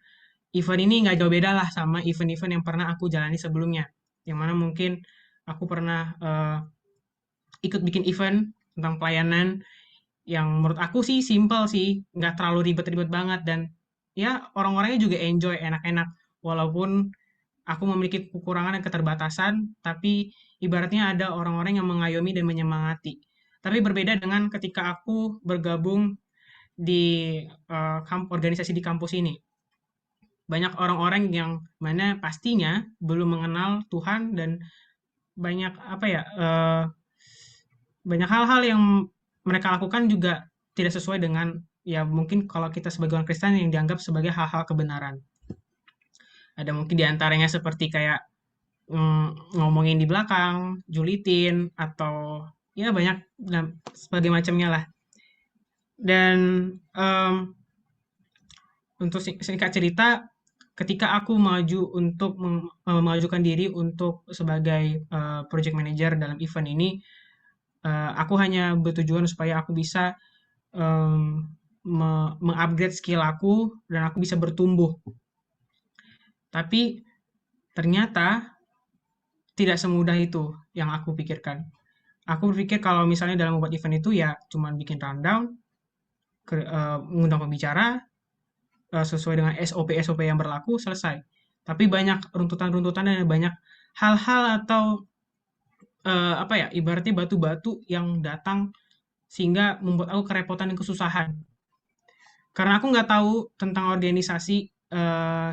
event ini nggak jauh beda lah sama event-event yang pernah aku jalani sebelumnya. yang mana mungkin aku pernah ikut bikin event tentang pelayanan yang menurut aku sih simple sih, nggak terlalu ribet-ribet banget, dan ya orang-orangnya juga enjoy, enak-enak. Walaupun aku memiliki kekurangan dan keterbatasan, tapi ibaratnya ada orang-orang yang mengayomi dan menyemangati. Tapi berbeda dengan ketika aku bergabung di organisasi di kampus ini. Banyak orang-orang yang mana pastinya belum mengenal Tuhan, dan banyak apa ya, banyak hal-hal yang mereka lakukan juga tidak sesuai dengan ya mungkin kalau kita sebagai orang Kristen yang dianggap sebagai hal-hal kebenaran. Ada mungkin diantaranya seperti kayak ngomongin di belakang, julitin, atau ya banyak dan sebagai macamnya lah. Dan untuk singkat cerita, ketika aku maju untuk mengajukan diri untuk sebagai project manager dalam event ini, aku hanya bertujuan supaya aku bisa mengupgrade skill aku dan aku bisa bertumbuh. Tapi ternyata tidak semudah itu yang aku pikirkan. Aku berpikir kalau misalnya dalam membuat event itu ya cuman bikin rundown, mengundang pembicara, sesuai dengan SOP-SOP yang berlaku, selesai. Tapi banyak runtutan-runtutan dan banyak hal-hal atau apa ya, ibaratnya batu-batu yang datang sehingga membuat aku kerepotan dan kesusahan. Karena aku nggak tahu tentang organisasi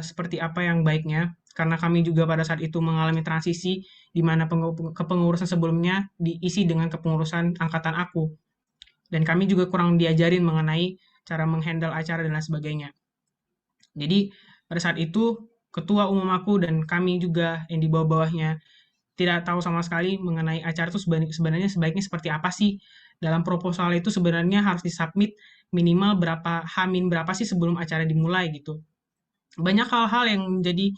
seperti apa yang baiknya, karena kami juga pada saat itu mengalami transisi di mana kepengurusan sebelumnya diisi dengan kepengurusan angkatan aku. Dan kami juga kurang diajarin mengenai cara menghandle acara dan lain sebagainya. Jadi pada saat itu ketua umum aku dan kami juga yang di bawah-bawahnya tidak tahu sama sekali mengenai acara itu sebenarnya sebaiknya seperti apa sih. Dalam proposal itu sebenarnya harus disubmit minimal berapa sih sebelum acara dimulai gitu. Banyak hal-hal yang menjadi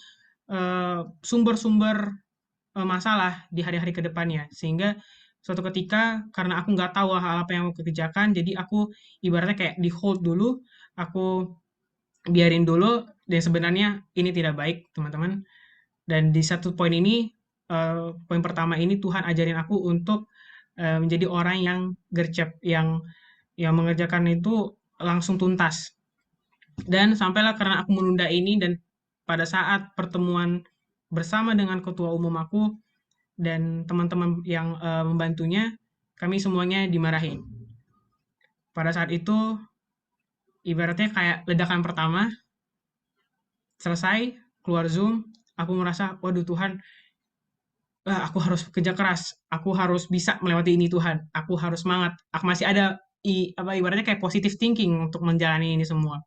sumber-sumber masalah di hari-hari ke depannya. Sehingga suatu ketika karena aku nggak tahu hal apa yang mau kerjakan, jadi aku ibaratnya kayak di hold dulu, aku biarin dulu, dan sebenarnya ini tidak baik teman-teman. Dan di satu poin ini, poin pertama ini Tuhan ajarin aku untuk menjadi orang yang gercep, yang mengerjakan itu langsung tuntas. Dan sampailah karena aku menunda ini, dan pada saat pertemuan bersama dengan ketua umum aku dan teman-teman yang membantunya, kami semuanya dimarahin. Pada saat itu, ibaratnya kayak ledakan pertama, selesai, keluar Zoom, aku merasa, waduh Tuhan, aku harus kerja keras, aku harus bisa melewati ini Tuhan, aku harus semangat, aku masih ada ibaratnya kayak positive thinking untuk menjalani ini semua.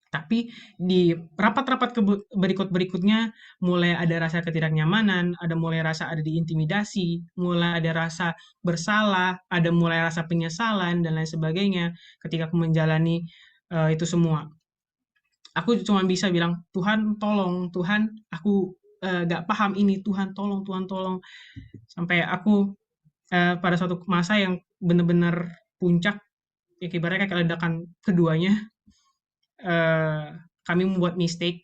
Tapi di rapat-rapat berikutnya mulai ada rasa ketidaknyamanan, mulai ada diintimidasi, mulai ada rasa bersalah, ada mulai rasa penyesalan dan lain sebagainya ketika aku menjalani itu semua. Aku cuma bisa bilang, Tuhan tolong, Tuhan aku gak paham ini, Tuhan tolong, Tuhan tolong. Sampai aku pada suatu masa yang benar-benar puncak, ya ibaratnya kayak ledakan keduanya, kami membuat mistake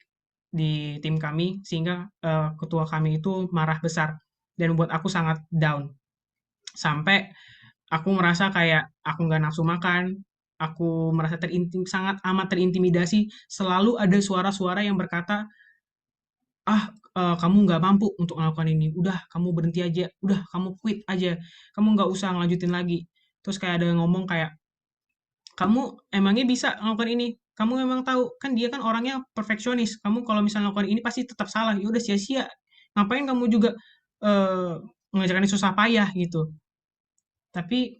di tim kami sehingga ketua kami itu marah besar dan membuat aku sangat down. Sampai aku merasa kayak aku nggak nafsu makan, aku merasa sangat amat terintimidasi. Selalu ada suara-suara yang berkata, kamu nggak mampu untuk melakukan ini, udah kamu berhenti aja, udah kamu quit aja, kamu nggak usah ngelanjutin lagi. Terus kayak ada yang ngomong kayak, kamu emangnya bisa melakukan ini? Kamu memang tahu, kan dia kan orangnya perfeksionis, kamu kalau misalnya melakukan ini pasti tetap salah, ya udah sia-sia. Ngapain kamu juga mengerjakan ini susah payah gitu. Tapi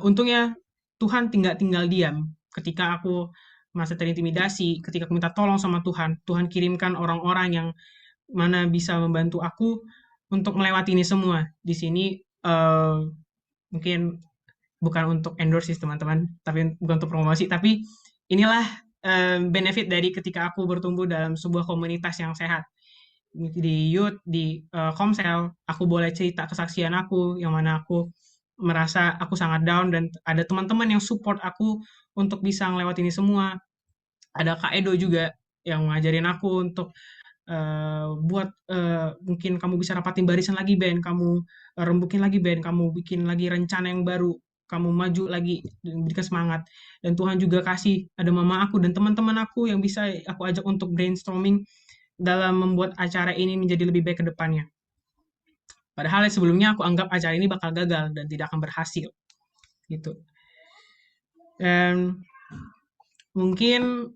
untungnya Tuhan tinggal diam ketika aku merasa terintimidasi, ketika aku minta tolong sama Tuhan, Tuhan kirimkan orang-orang yang mana bisa membantu aku untuk melewati ini semua. Di sini mungkin bukan untuk endorse teman-teman, tapi bukan untuk promosi, tapi inilah benefit dari ketika aku bertumbuh dalam sebuah komunitas yang sehat. Di youth, di Komsel, aku boleh cerita kesaksian aku, yang mana aku merasa aku sangat down, dan ada teman-teman yang support aku untuk bisa ngelewatin ini semua. Ada Kak Edo juga yang ngajarin aku untuk buat mungkin kamu bisa rapatin barisan lagi band, kamu rembukin lagi band, kamu bikin lagi rencana yang baru, kamu maju lagi, berikan semangat. Dan Tuhan juga kasih ada mama aku dan teman-teman aku yang bisa aku ajak untuk brainstorming dalam membuat acara ini menjadi lebih baik ke depannya. Padahal sebelumnya aku anggap acara ini bakal gagal dan tidak akan berhasil gitu. Dan mungkin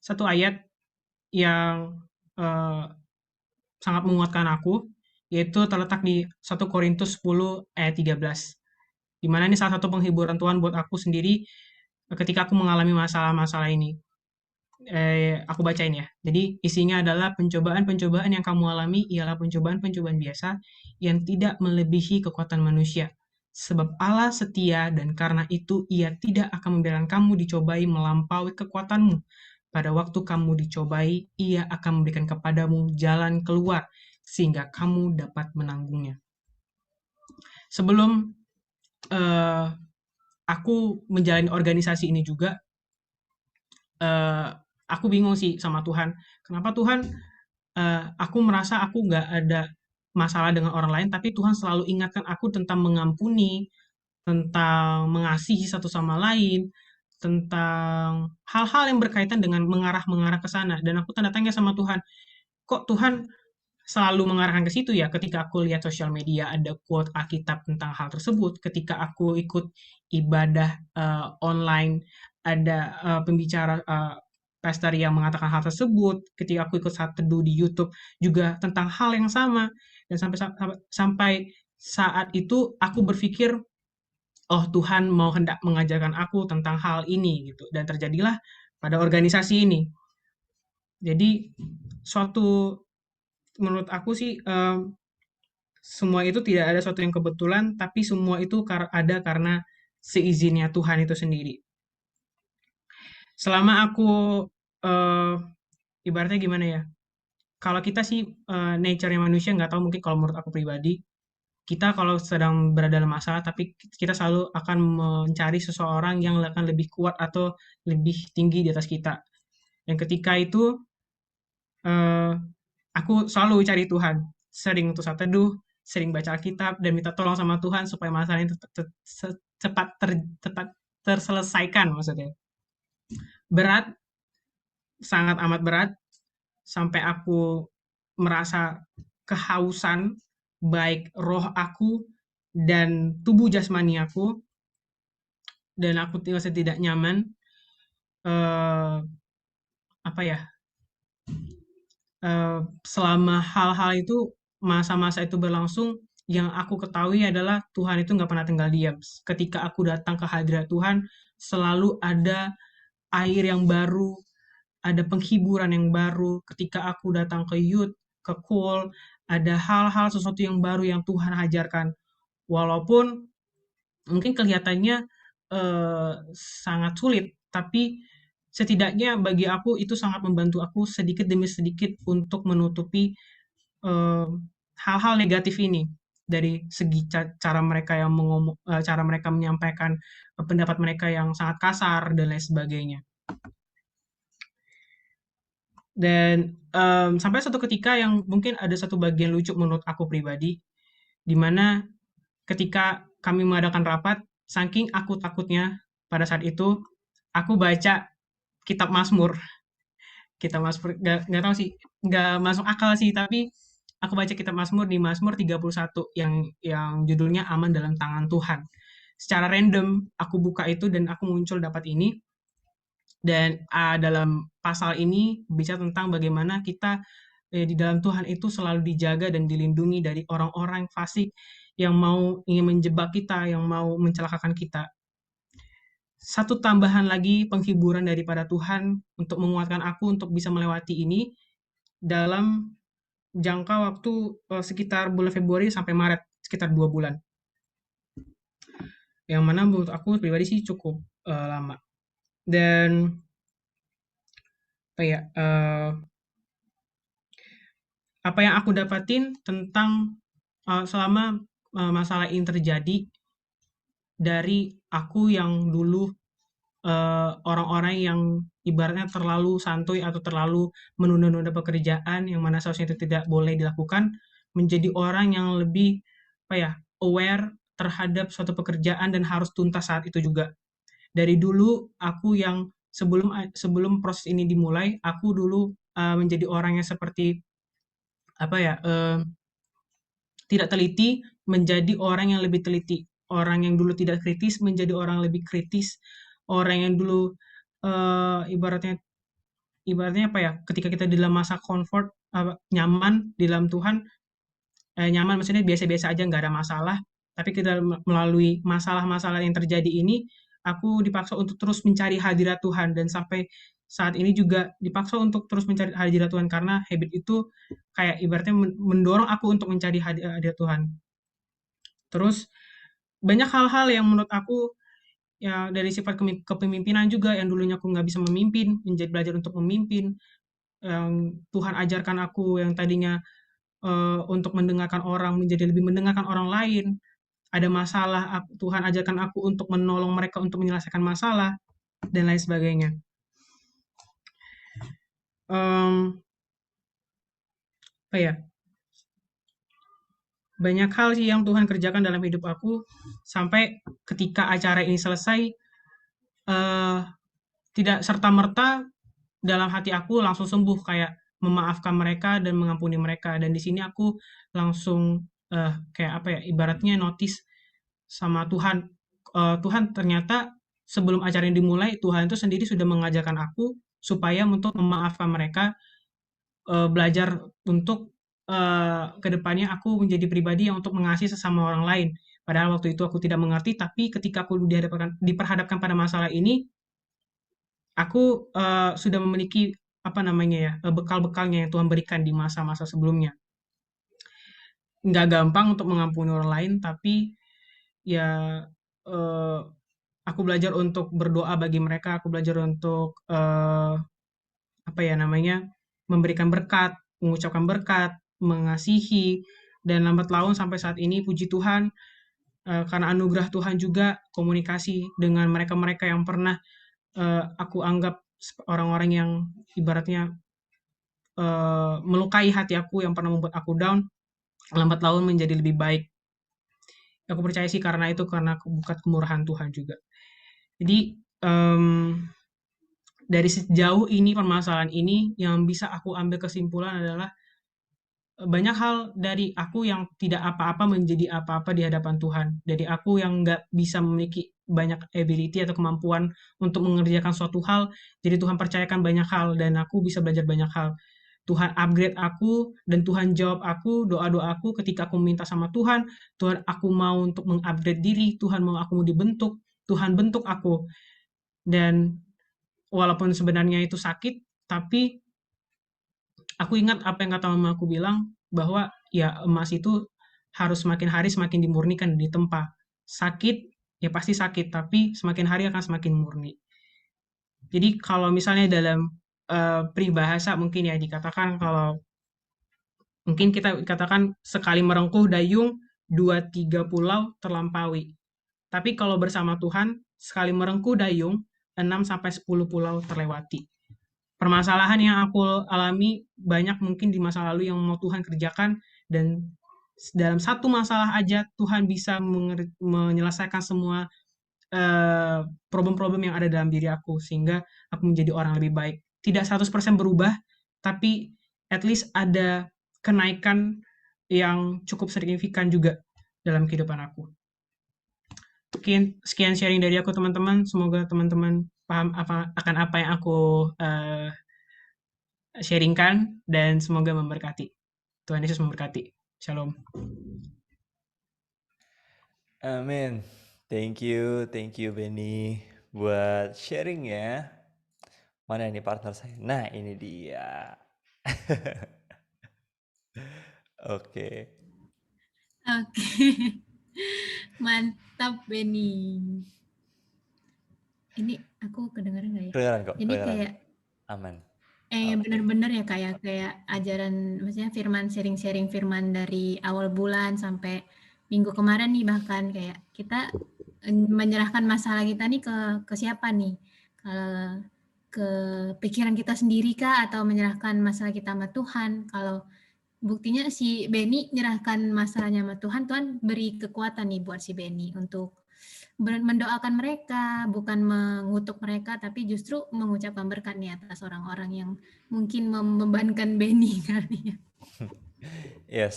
satu ayat yang sangat menguatkan aku, yaitu terletak di 1 Korintus 10 ayat 13. Di mana ini salah satu penghiburan Tuhan buat aku sendiri ketika aku mengalami masalah-masalah ini. Aku bacain ya. Jadi isinya adalah pencobaan-pencobaan yang kamu alami ialah pencobaan-pencobaan biasa yang tidak melebihi kekuatan manusia. Sebab Allah setia dan karena itu ia tidak akan membiarkan kamu dicobai melampaui kekuatanmu. Pada waktu kamu dicobai, ia akan memberikan kepadamu jalan keluar sehingga kamu dapat menanggungnya. Sebelum aku menjalani organisasi ini juga, aku bingung sih sama Tuhan. Kenapa Tuhan, aku merasa aku nggak ada masalah dengan orang lain, tapi Tuhan selalu ingatkan aku tentang mengampuni, tentang mengasihi satu sama lain, tentang hal-hal yang berkaitan dengan mengarah ke sana. Dan aku tanda tanya sama Tuhan, kok Tuhan selalu mengarahkan ke situ ya? Ketika aku lihat sosial media ada quote Alkitab tentang hal tersebut, ketika aku ikut ibadah online, ada pembicara pastor yang mengatakan hal tersebut, ketika aku ikut saat teduh di YouTube juga tentang hal yang sama, dan sampai saat itu aku berpikir, oh Tuhan mau hendak mengajarkan aku tentang hal ini gitu, dan terjadilah pada organisasi ini. Jadi menurut aku sih semua itu tidak ada sesuatu yang kebetulan, tapi semua itu ada karena seizinnya Tuhan itu sendiri. Selama aku ibaratnya gimana ya? Kalau kita sih nature-nya manusia nggak tahu, mungkin kalau menurut aku pribadi, kita kalau sedang berada dalam masalah, tapi kita selalu akan mencari seseorang yang akan lebih kuat atau lebih tinggi di atas kita. Dan ketika itu aku selalu cari Tuhan, sering untuk saat teduh, sering baca Alkitab dan minta tolong sama Tuhan supaya masalah ini cepat terselesaikan maksudnya. Berat, sangat amat berat, sampai aku merasa kehausan, baik roh aku dan tubuh jasmani aku, dan aku merasa tidak nyaman. Selama hal-hal itu, masa-masa itu berlangsung, yang aku ketahui adalah Tuhan itu nggak pernah tinggal diam. Ketika aku datang ke hadirat Tuhan, selalu ada air yang baru, ada penghiburan yang baru. Ketika aku datang ke youth, ke call, ada hal-hal sesuatu yang baru yang Tuhan ajarkan. Walaupun mungkin kelihatannya sangat sulit, tapi setidaknya bagi aku itu sangat membantu aku sedikit demi sedikit untuk menutupi hal-hal negatif ini dari segi cara mereka cara mereka menyampaikan pendapat mereka yang sangat kasar dan lain sebagainya. Dan sampai satu ketika yang mungkin ada satu bagian lucu menurut aku pribadi, di mana ketika kami mengadakan rapat, saking aku takutnya pada saat itu, aku baca kitab Mazmur. Kitab Mazmur, nggak tahu sih, nggak masuk akal sih, tapi aku baca kitab Mazmur di Mazmur 31 yang judulnya Aman dalam Tangan Tuhan. Secara random, aku buka itu dan aku muncul dapat ini. Dan dalam pasal ini bicara tentang bagaimana kita di dalam Tuhan itu selalu dijaga dan dilindungi dari orang-orang fasik yang ingin menjebak kita, yang mau mencelakakan kita. Satu tambahan lagi penghiburan daripada Tuhan untuk menguatkan aku untuk bisa melewati ini dalam jangka waktu sekitar bulan Februari sampai Maret, sekitar 2 bulan. Yang mana menurut aku pribadi sih cukup lama. Dan apa yang aku dapatin tentang selama masalah ini terjadi, dari aku yang dulu orang-orang yang ibaratnya terlalu santuy atau terlalu menunda-nunda pekerjaan yang mana seharusnya itu tidak boleh dilakukan, menjadi orang yang lebih aware terhadap suatu pekerjaan dan harus tuntas saat itu juga. Dari dulu aku yang sebelum proses ini dimulai, aku dulu menjadi orang yang seperti tidak teliti menjadi orang yang lebih teliti. Orang yang dulu tidak kritis menjadi orang lebih kritis. Orang yang dulu ibaratnya ketika kita di dalam masa comfort, nyaman di dalam Tuhan, nyaman maksudnya biasa-biasa aja nggak ada masalah. Tapi kita melalui masalah-masalah yang terjadi ini, aku dipaksa untuk terus mencari hadirat Tuhan, dan sampai saat ini juga dipaksa untuk terus mencari hadirat Tuhan karena habit itu kayak ibaratnya mendorong aku untuk mencari hadirat Tuhan. Terus banyak hal-hal yang menurut aku ya dari sifat kepemimpinan juga, yang dulunya aku nggak bisa memimpin, menjadi belajar untuk memimpin. Yang Tuhan ajarkan aku yang tadinya untuk mendengarkan orang menjadi lebih mendengarkan orang lain. Ada masalah, Tuhan ajarkan aku untuk menolong mereka untuk menyelesaikan masalah dan lain sebagainya. Banyak hal sih yang Tuhan kerjakan dalam hidup aku, sampai ketika acara ini selesai, tidak serta-merta dalam hati aku langsung sembuh, kayak memaafkan mereka dan mengampuni mereka. Dan di sini aku langsung ibaratnya notice sama Tuhan. Tuhan ternyata sebelum acara ini dimulai, Tuhan itu sendiri sudah mengajarkan aku supaya untuk memaafkan mereka, belajar untuk kedepannya aku menjadi pribadi yang untuk mengasihi sesama orang lain. Padahal waktu itu aku tidak mengerti, tapi ketika aku diperhadapkan pada masalah ini, aku sudah memiliki bekal-bekalnya yang Tuhan berikan di masa-masa sebelumnya. Nggak gampang untuk mengampuni orang lain, tapi ya aku belajar untuk berdoa bagi mereka, aku belajar untuk memberikan berkat, mengucapkan berkat, mengasihi, dan lambat laun sampai saat ini puji Tuhan, karena anugerah Tuhan juga, komunikasi dengan mereka-mereka yang pernah aku anggap orang-orang yang ibaratnya melukai hati aku, yang pernah membuat aku down, lambat laun menjadi lebih baik. Aku percaya sih karena berkat kemurahan Tuhan juga. Jadi dari sejauh ini permasalahan ini yang bisa aku ambil kesimpulan adalah banyak hal dari aku yang tidak apa-apa menjadi apa-apa di hadapan Tuhan. Dari aku yang nggak bisa memiliki banyak ability atau kemampuan untuk mengerjakan suatu hal, jadi Tuhan percayakan banyak hal dan aku bisa belajar banyak hal. Tuhan upgrade aku dan Tuhan jawab aku, doa-doa aku ketika aku minta sama Tuhan, Tuhan aku mau untuk mengupgrade diri, Tuhan mau aku mau dibentuk, Tuhan bentuk aku. Dan walaupun sebenarnya itu sakit, tapi aku ingat apa yang kata mama aku bilang, bahwa ya emas itu harus semakin hari semakin dimurnikan, ditempa. Sakit, ya pasti sakit, tapi semakin hari akan semakin murni. Jadi kalau misalnya dalam peribahasa mungkin ya dikatakan, kalau mungkin kita katakan sekali merengkuh dayung, 2-3 pulau terlampaui. Tapi kalau bersama Tuhan, sekali merengkuh dayung, 6-10 pulau terlewati. Permasalahan yang aku alami banyak mungkin di masa lalu yang mau Tuhan kerjakan, dan dalam satu masalah aja Tuhan bisa menyelesaikan semua problem-problem yang ada dalam diri aku, sehingga aku menjadi orang lebih baik. Tidak 100% berubah, tapi at least ada kenaikan yang cukup signifikan juga dalam kehidupan aku. Sekian sharing dari aku, teman-teman. Semoga teman-teman paham akan apa yang aku sharingkan, dan semoga memberkati. Tuhan Yesus memberkati. Shalom. Amin. Thank you Benny buat sharing ya. Mana ini partner saya? Nah, ini dia. Oke. Mantap Benny. Ini aku kedengaran nggak ya? Kedengaran kok. Ini kayak aman. Bener-bener ya kayak ajaran, maksudnya firman, sharing firman dari awal bulan sampai minggu kemarin nih, bahkan kayak kita menyerahkan masalah kita nih ke siapa nih? ke pikiran kita sendiri kah atau menyerahkan masalah kita sama Tuhan. Kalau buktinya si Benny menyerahkan masalahnya sama Tuhan, Tuhan beri kekuatan nih buat si Benny untuk mendoakan mereka, bukan mengutuk mereka, tapi justru mengucapkan berkat nih atas orang-orang yang mungkin membebankan Benny kali ya. Yes,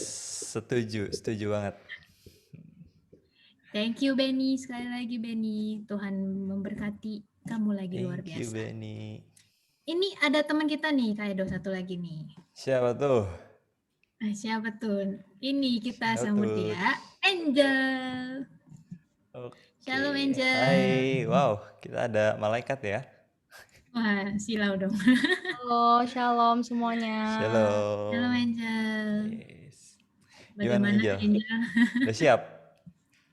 setuju banget. Thank you Benny, sekali lagi Benny. Tuhan memberkati kamu lagi luar Thank you, biasa. Benny. Ini ada teman kita nih, Kak Edo, satu lagi nih. Siapa tuh? Siapa tuh? Ini kita Siapa sambut tuh? dia, Angel. Oke. Shalom Angel. Hai, wow, kita ada malaikat ya. Wah, silau dong. Halo, shalom semuanya. Shalom. Shalom Angel. Yes. Gimana Bagaimana Angel? Angel? Udah siap?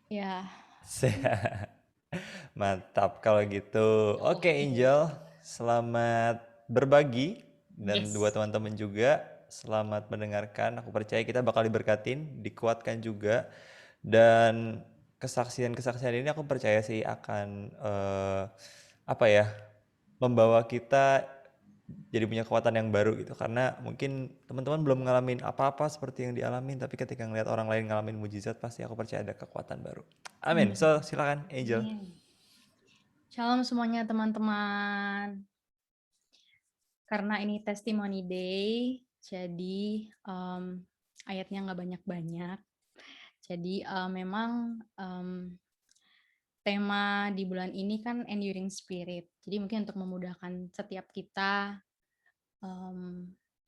Ya, Mantap kalau gitu. Oke Angel, selamat berbagi dan Yes. buat teman-teman juga selamat mendengarkan. Aku percaya kita bakal diberkatin, dikuatkan juga, dan kesaksian-kesaksian ini aku percaya sih akan membawa kita jadi punya kekuatan yang baru gitu, karena mungkin teman-teman belum ngalamin apa-apa seperti yang dialamin, tapi ketika ngeliat orang lain ngalamin mujizat pasti aku percaya ada kekuatan baru. Amin. So silakan Angel. shalom semuanya teman-teman. Karena ini testimony day, jadi ayatnya nggak banyak-banyak. Jadi memang tema di bulan ini kan enduring spirit. Jadi mungkin untuk memudahkan setiap kita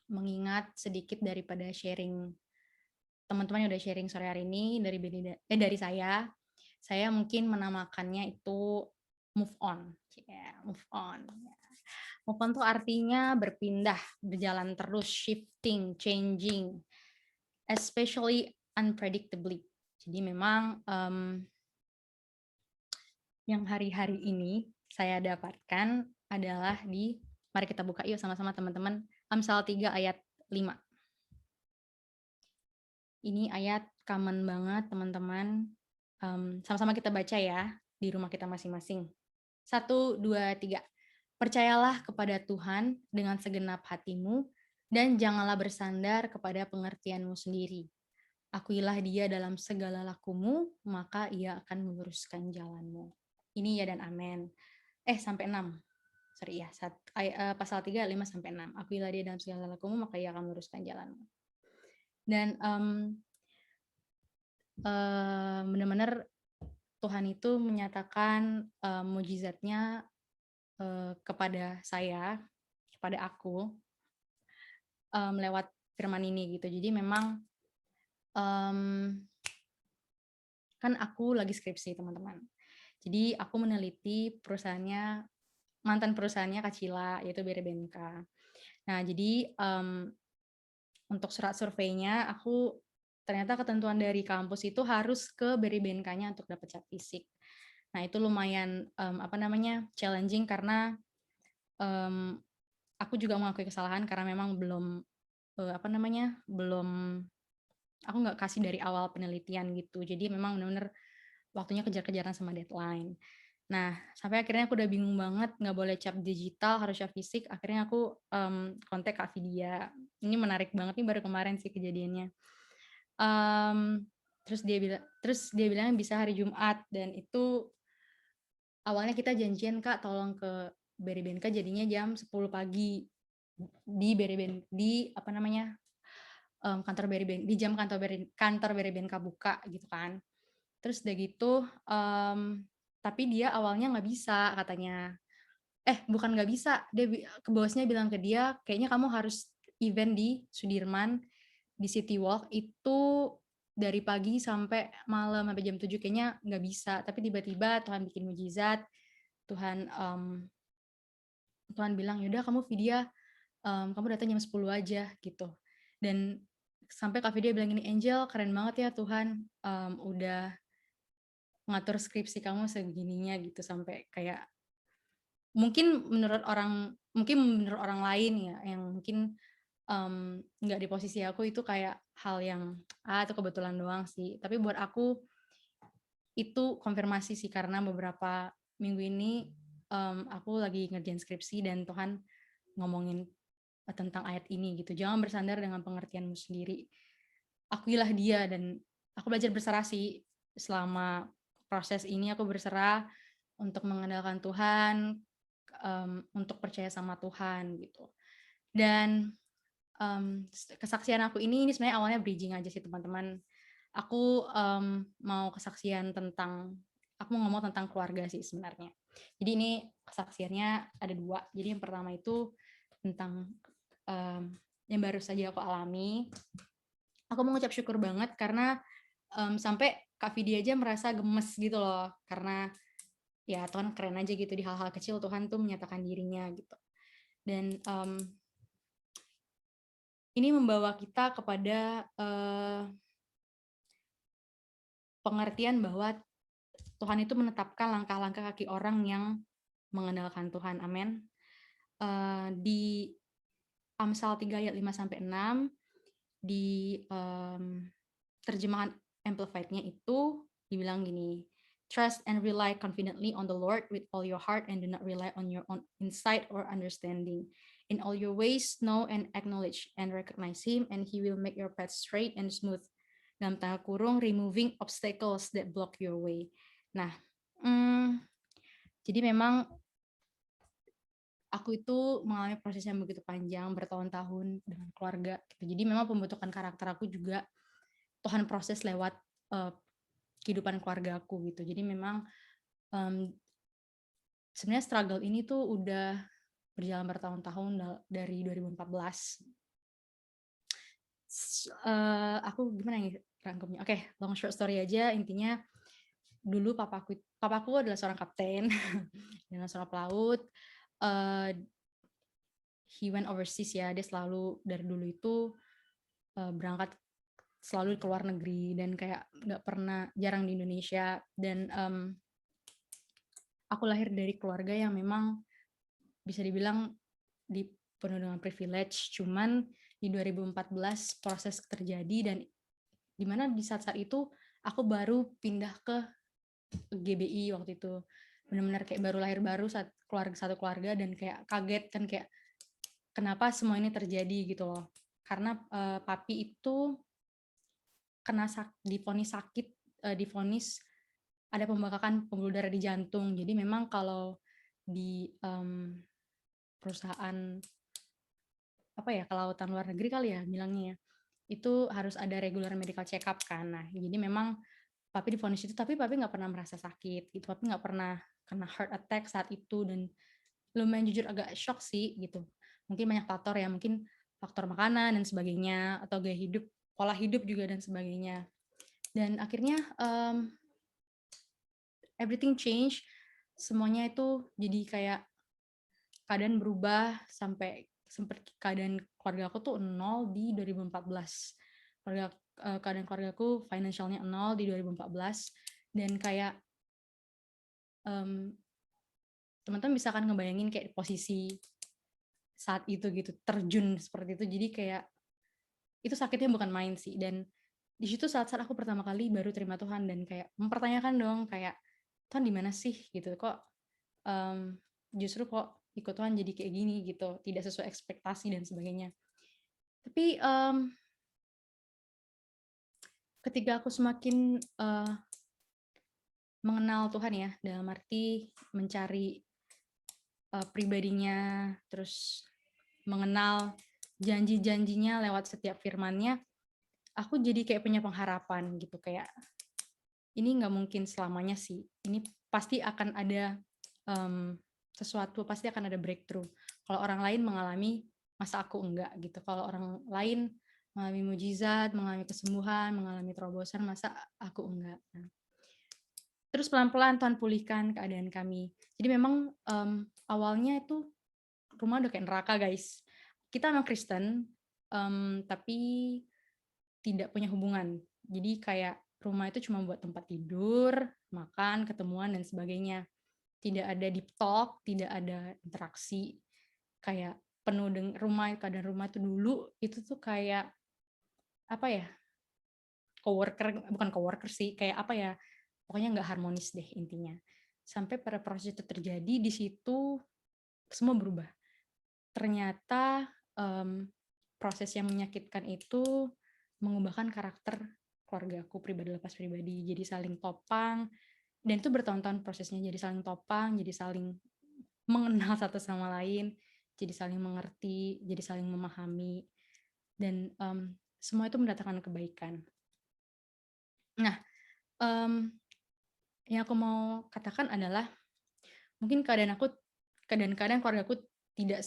mengingat sedikit daripada sharing teman-teman yang udah sharing sore hari ini dari saya mungkin menamakannya itu move on. Move on. Move on tuh artinya berpindah, berjalan terus, shifting, changing, especially unpredictably. Jadi memang yang hari-hari ini saya dapatkan adalah mari kita buka yuk sama-sama teman-teman, Amsal 3 ayat 5. Ini ayat common banget teman-teman. Sama-sama kita baca ya di rumah kita masing-masing. 1, 2, 3. Percayalah kepada Tuhan dengan segenap hatimu dan janganlah bersandar kepada pengertianmu sendiri. Akuilah Dia dalam segala lakumu, maka Ia akan meluruskan jalanmu. Ini ya dan amin. Sampai 6. Sorry ya, pasal 3, 5 sampai 6. Akuilah Dia dalam segala lakumu, maka Ia akan meluruskan jalanmu. Dan benar-benar Tuhan itu menyatakan mujizatnya kepada saya, kepada aku lewat firman ini gitu. Jadi memang kan aku lagi skripsi teman-teman. Jadi aku meneliti mantan perusahaannya Kak Cila, yaitu BRBNK. Nah jadi untuk surat surveinya aku ternyata ketentuan dari kampus itu harus ke BRBNK-nya untuk dapat cat fisik. Nah itu lumayan challenging karena aku juga mengakui kesalahan karena memang belum aku nggak kasih dari awal penelitian gitu. Jadi memang benar-benar waktunya kejar-kejaran sama deadline. Nah, sampai akhirnya aku udah bingung banget, nggak boleh cap digital, harus cap fisik. Akhirnya aku kontak Kak Vidya. Ini menarik banget nih, baru kemarin sih kejadiannya. Terus dia bilang bisa hari Jumat, dan itu awalnya kita janjian Kak, tolong ke BRBNK jadinya jam 10 pagi di kantor BRBNK, di jam kantor BRBNK buka gitu kan. Terus udah gitu tapi dia awalnya nggak bisa katanya. Bukan nggak bisa, bosnya bilang ke dia kayaknya kamu harus event di Sudirman di City Walk itu dari pagi sampai malam sampai jam 7 kayaknya nggak bisa. Tapi tiba-tiba Tuhan bikin mujizat. Tuhan bilang yaudah kamu Vidya kamu datang jam 10 aja gitu. Dan sampai Kak Vidya bilang gini, Angel keren banget ya Tuhan udah ngatur skripsi kamu sebegininya gitu, sampai kayak mungkin menurut orang lain ya yang mungkin nggak di posisi aku itu kayak hal yang itu kebetulan doang sih. Tapi buat aku itu konfirmasi sih, karena beberapa minggu ini aku lagi ngerjain skripsi dan Tuhan ngomongin tentang ayat ini gitu. Jangan bersandar dengan pengertianmu sendiri. Akuilah dia, dan aku belajar berserah sih selama proses ini. Aku berserah untuk mengandalkan Tuhan, untuk percaya sama Tuhan gitu. Dan kesaksian aku ini sebenarnya awalnya bridging aja sih teman-teman. Aku mau kesaksian tentang, aku mau ngomong tentang keluarga sih sebenarnya. Jadi ini kesaksiannya ada 2. Jadi yang pertama itu tentang yang baru saja aku alami. Aku mengucap syukur banget karena sampai Kak Vidi aja merasa gemes gitu loh, karena ya Tuhan keren aja gitu, di hal-hal kecil Tuhan tuh menyatakan dirinya gitu. Dan ini membawa kita kepada pengertian bahwa Tuhan itu menetapkan langkah-langkah kaki orang yang mengandalkan Tuhan. Amin. Di Amsal 3 ayat 5-6, di terjemahan Amplified-nya itu dibilang gini, trust and rely confidently on the Lord with all your heart and do not rely on your own insight or understanding. In all your ways, know and acknowledge and recognize Him, and He will make your path straight and smooth. Dalam tanda kurung, removing obstacles that block your way. Nah, jadi memang aku itu mengalami proses yang begitu panjang, bertahun-tahun dengan keluarga gitu. Jadi memang pembentukan karakter aku juga Tuhan proses lewat kehidupan keluarga aku gitu. Jadi memang sebenarnya struggle ini tuh udah berjalan bertahun-tahun dari 2014. Aku gimana nih rangkumnya? Oke, long short story aja. Intinya dulu papaku adalah seorang kapten dan seorang pelaut. He went overseas ya. Dia selalu dari dulu itu berangkat selalu ke luar negeri dan kayak nggak pernah, jarang di Indonesia. Dan aku lahir dari keluarga yang memang bisa dibilang penuh dengan privilege. Cuman di 2014 proses terjadi, dan dimana di saat-saat itu aku baru pindah ke GBI waktu itu. Benar-benar kayak baru lahir baru satu keluarga, dan kayak kaget kan, kayak kenapa semua ini terjadi gitu loh. Karena papi itu divonis sakit, divonis ada pembengkakan pembuluh darah di jantung. Jadi memang kalau di perusahaan kelautan luar negeri kali ya bilangnya ya, itu harus ada regular medical check up kan. Nah, jadi memang papi divonis itu, tapi papi nggak pernah merasa sakit gitu. Papi nggak pernah kena heart attack saat itu, dan lumayan jujur agak shock sih gitu. Mungkin banyak faktor ya, mungkin faktor makanan dan sebagainya, atau gaya hidup, pola hidup juga dan sebagainya. Dan akhirnya everything change, semuanya itu jadi kayak keadaan berubah, sampai keadaan keluarga aku tuh 0 di 2014. Keadaan keluarga aku financialnya 0 di 2014, dan kayak teman-teman bisa kan ngebayangin kayak posisi saat itu gitu, terjun seperti itu. Jadi kayak itu sakitnya bukan main sih. Dan di situ saat-saat aku pertama kali baru terima Tuhan, dan kayak mempertanyakan dong, kayak Tuhan di mana sih gitu, kok justru kok ikut Tuhan jadi kayak gini gitu, tidak sesuai ekspektasi dan sebagainya. Tapi ketika aku semakin mengenal Tuhan ya, dalam arti mencari pribadinya, terus mengenal janji-janjinya lewat setiap firman-Nya, aku jadi kayak punya pengharapan gitu, kayak ini nggak mungkin selamanya sih, ini pasti akan ada sesuatu, pasti akan ada breakthrough. Kalau orang lain mengalami, masa aku enggak gitu. Kalau orang lain mengalami mujizat, mengalami kesembuhan, mengalami terobosan, masa aku enggak. Nah, terus pelan-pelan Tuhan pulihkan keadaan kami. Jadi memang awalnya itu rumah udah kayak neraka guys. Kita memang Kristen, tapi tidak punya hubungan. Jadi kayak rumah itu cuma buat tempat tidur, makan, ketemuan, dan sebagainya. Tidak ada deep talk, tidak ada interaksi. Kayak penuh dengan keadaan rumah itu dulu, itu tuh kayak, apa ya, bukan coworker sih, kayak apa ya, pokoknya nggak harmonis deh intinya. sampai pada proses itu terjadi, di situ semua berubah. Ternyata proses yang menyakitkan itu mengubahkan karakter keluarga aku pribadi lepas pribadi, jadi saling topang, dan itu bertahun-tahun prosesnya, jadi saling topang, jadi saling mengenal satu sama lain, jadi saling mengerti, jadi saling memahami, dan semua itu mendatangkan kebaikan. Nah, yang aku mau katakan adalah mungkin keadaan keluarga aku tidak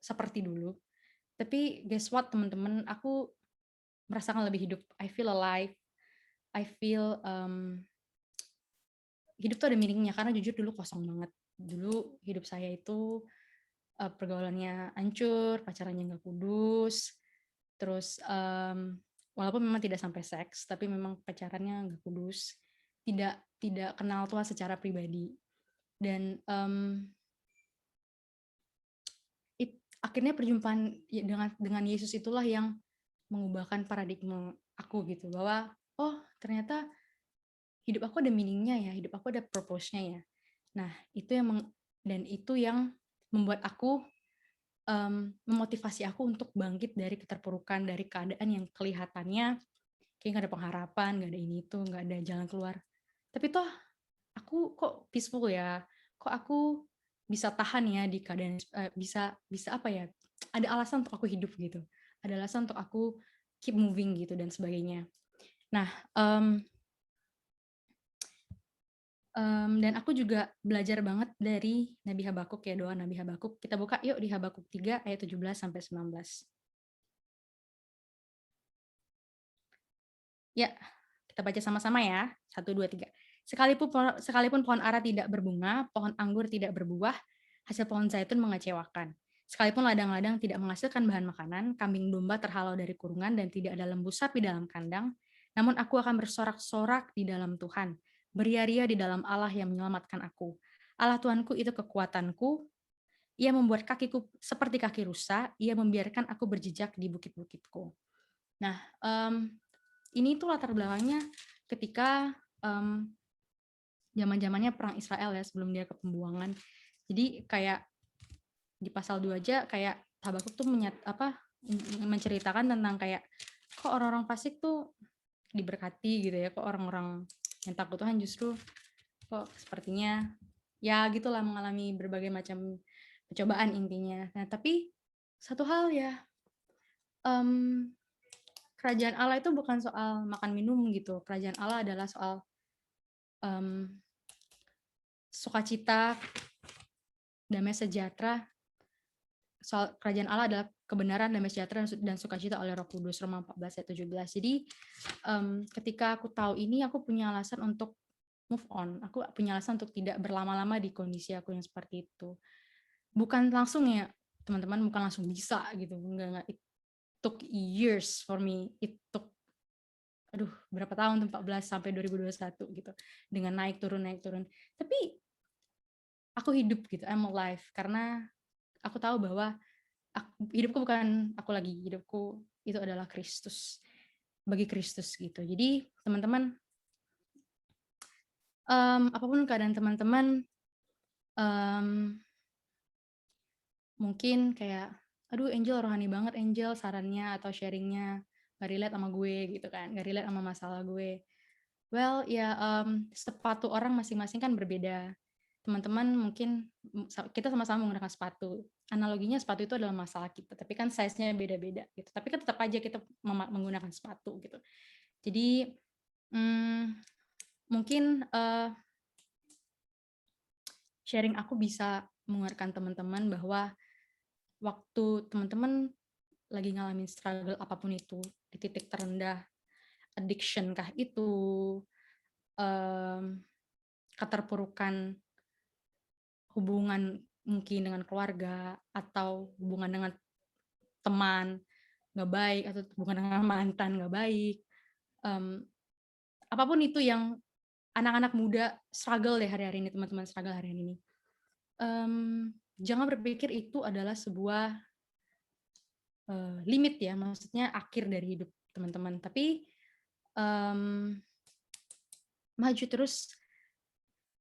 seperti dulu, tapi guess what teman-teman, aku merasakan lebih hidup. I feel alive. I feel hidup tuh ada meaningnya, karena jujur dulu kosong banget. Dulu hidup saya itu pergaulannya hancur, pacarannya nggak kudus, terus walaupun memang tidak sampai seks, tapi memang pacarannya nggak kudus, tidak kenal Tuhan secara pribadi, dan akhirnya perjumpaan dengan Yesus itulah yang mengubahkan paradigma aku gitu, bahwa oh ternyata hidup aku ada meaningnya ya, hidup aku ada purpose-nya ya. Nah itu yang membuat aku memotivasi aku untuk bangkit dari keterpurukan, dari keadaan yang kelihatannya kayak nggak ada pengharapan, nggak ada ini itu, nggak ada jalan keluar. Tapi toh aku kok peaceful ya, kok aku bisa tahan ya di keadaan, bisa apa ya, ada alasan untuk aku hidup gitu, ada alasan untuk aku keep moving gitu dan sebagainya. Nah, dan aku juga belajar banget dari Nabi Habakuk ya, doa Nabi Habakuk. Kita buka yuk di Habakuk 3 ayat 17 sampai 19. Ya, kita baca sama-sama ya. 1, 2, 3. Sekalipun pohon ara tidak berbunga, pohon anggur tidak berbuah, hasil pohon zaitun mengecewakan. Sekalipun ladang-ladang tidak menghasilkan bahan makanan, kambing domba terhalau dari kurungan, dan tidak ada lembu sapi dalam kandang, namun aku akan bersorak-sorak di dalam Tuhan, beria-ria di dalam Allah yang menyelamatkan aku. Allah Tuhanku itu kekuatanku, Ia membuat kakiku seperti kaki rusa, Ia membiarkan aku berjejak di bukit-bukitku. Nah, ini tuh latar belakangnya ketika zaman-zamannya perang Israel ya, sebelum dia ke pembuangan. Jadi kayak di pasal 2 aja kayak Habakuk tuh menceritakan tentang kayak kok orang-orang fasik tuh diberkati gitu ya, kok orang-orang yang takut Tuhan justru kok sepertinya ya gitulah mengalami berbagai macam percobaan intinya. Nah tapi satu hal ya, kerajaan Allah itu bukan soal makan minum gitu. Kerajaan Allah adalah soal sukacita, damai sejahtera. Soal kerajaan Allah adalah kebenaran, damai sejahtera, dan sukacita oleh Roh Kudus, Roma 14 ayat 17. Jadi ketika aku tahu ini, aku punya alasan untuk move on. Aku punya alasan untuk tidak berlama-lama di kondisi aku yang seperti itu. Bukan langsung ya, teman-teman, bukan langsung bisa gitu. Enggak. It took years for me. It took berapa tahun, 14 sampai 2021 gitu. Dengan naik turun. Tapi aku hidup gitu, I'm alive, karena aku tahu bahwa hidupku bukan aku lagi, hidupku itu adalah Kristus, bagi Kristus gitu. Jadi teman-teman, apapun keadaan teman-teman, mungkin kayak, aduh Angel rohani banget Angel sarannya atau sharingnya, gak relate sama gue gitu kan, gak relate sama masalah gue. Well ya, sepatu orang masing-masing kan berbeda. Teman-teman mungkin kita sama-sama menggunakan sepatu. Analoginya sepatu itu adalah masalah kita, tapi kan size-nya beda-beda gitu. Tapi kan tetap aja kita menggunakan sepatu gitu. Jadi mungkin sharing aku bisa menguatkan teman-teman bahwa waktu teman-teman lagi ngalamin struggle apapun itu, di titik terendah, addiction kah itu, keterpurukan hubungan mungkin dengan keluarga, atau hubungan dengan teman nggak baik, atau hubungan dengan mantan nggak baik, apapun itu yang anak-anak muda struggle deh hari-hari ini, teman-teman struggle hari-hari ini, jangan berpikir itu adalah sebuah limit ya, maksudnya akhir dari hidup teman-teman, tapi maju terus.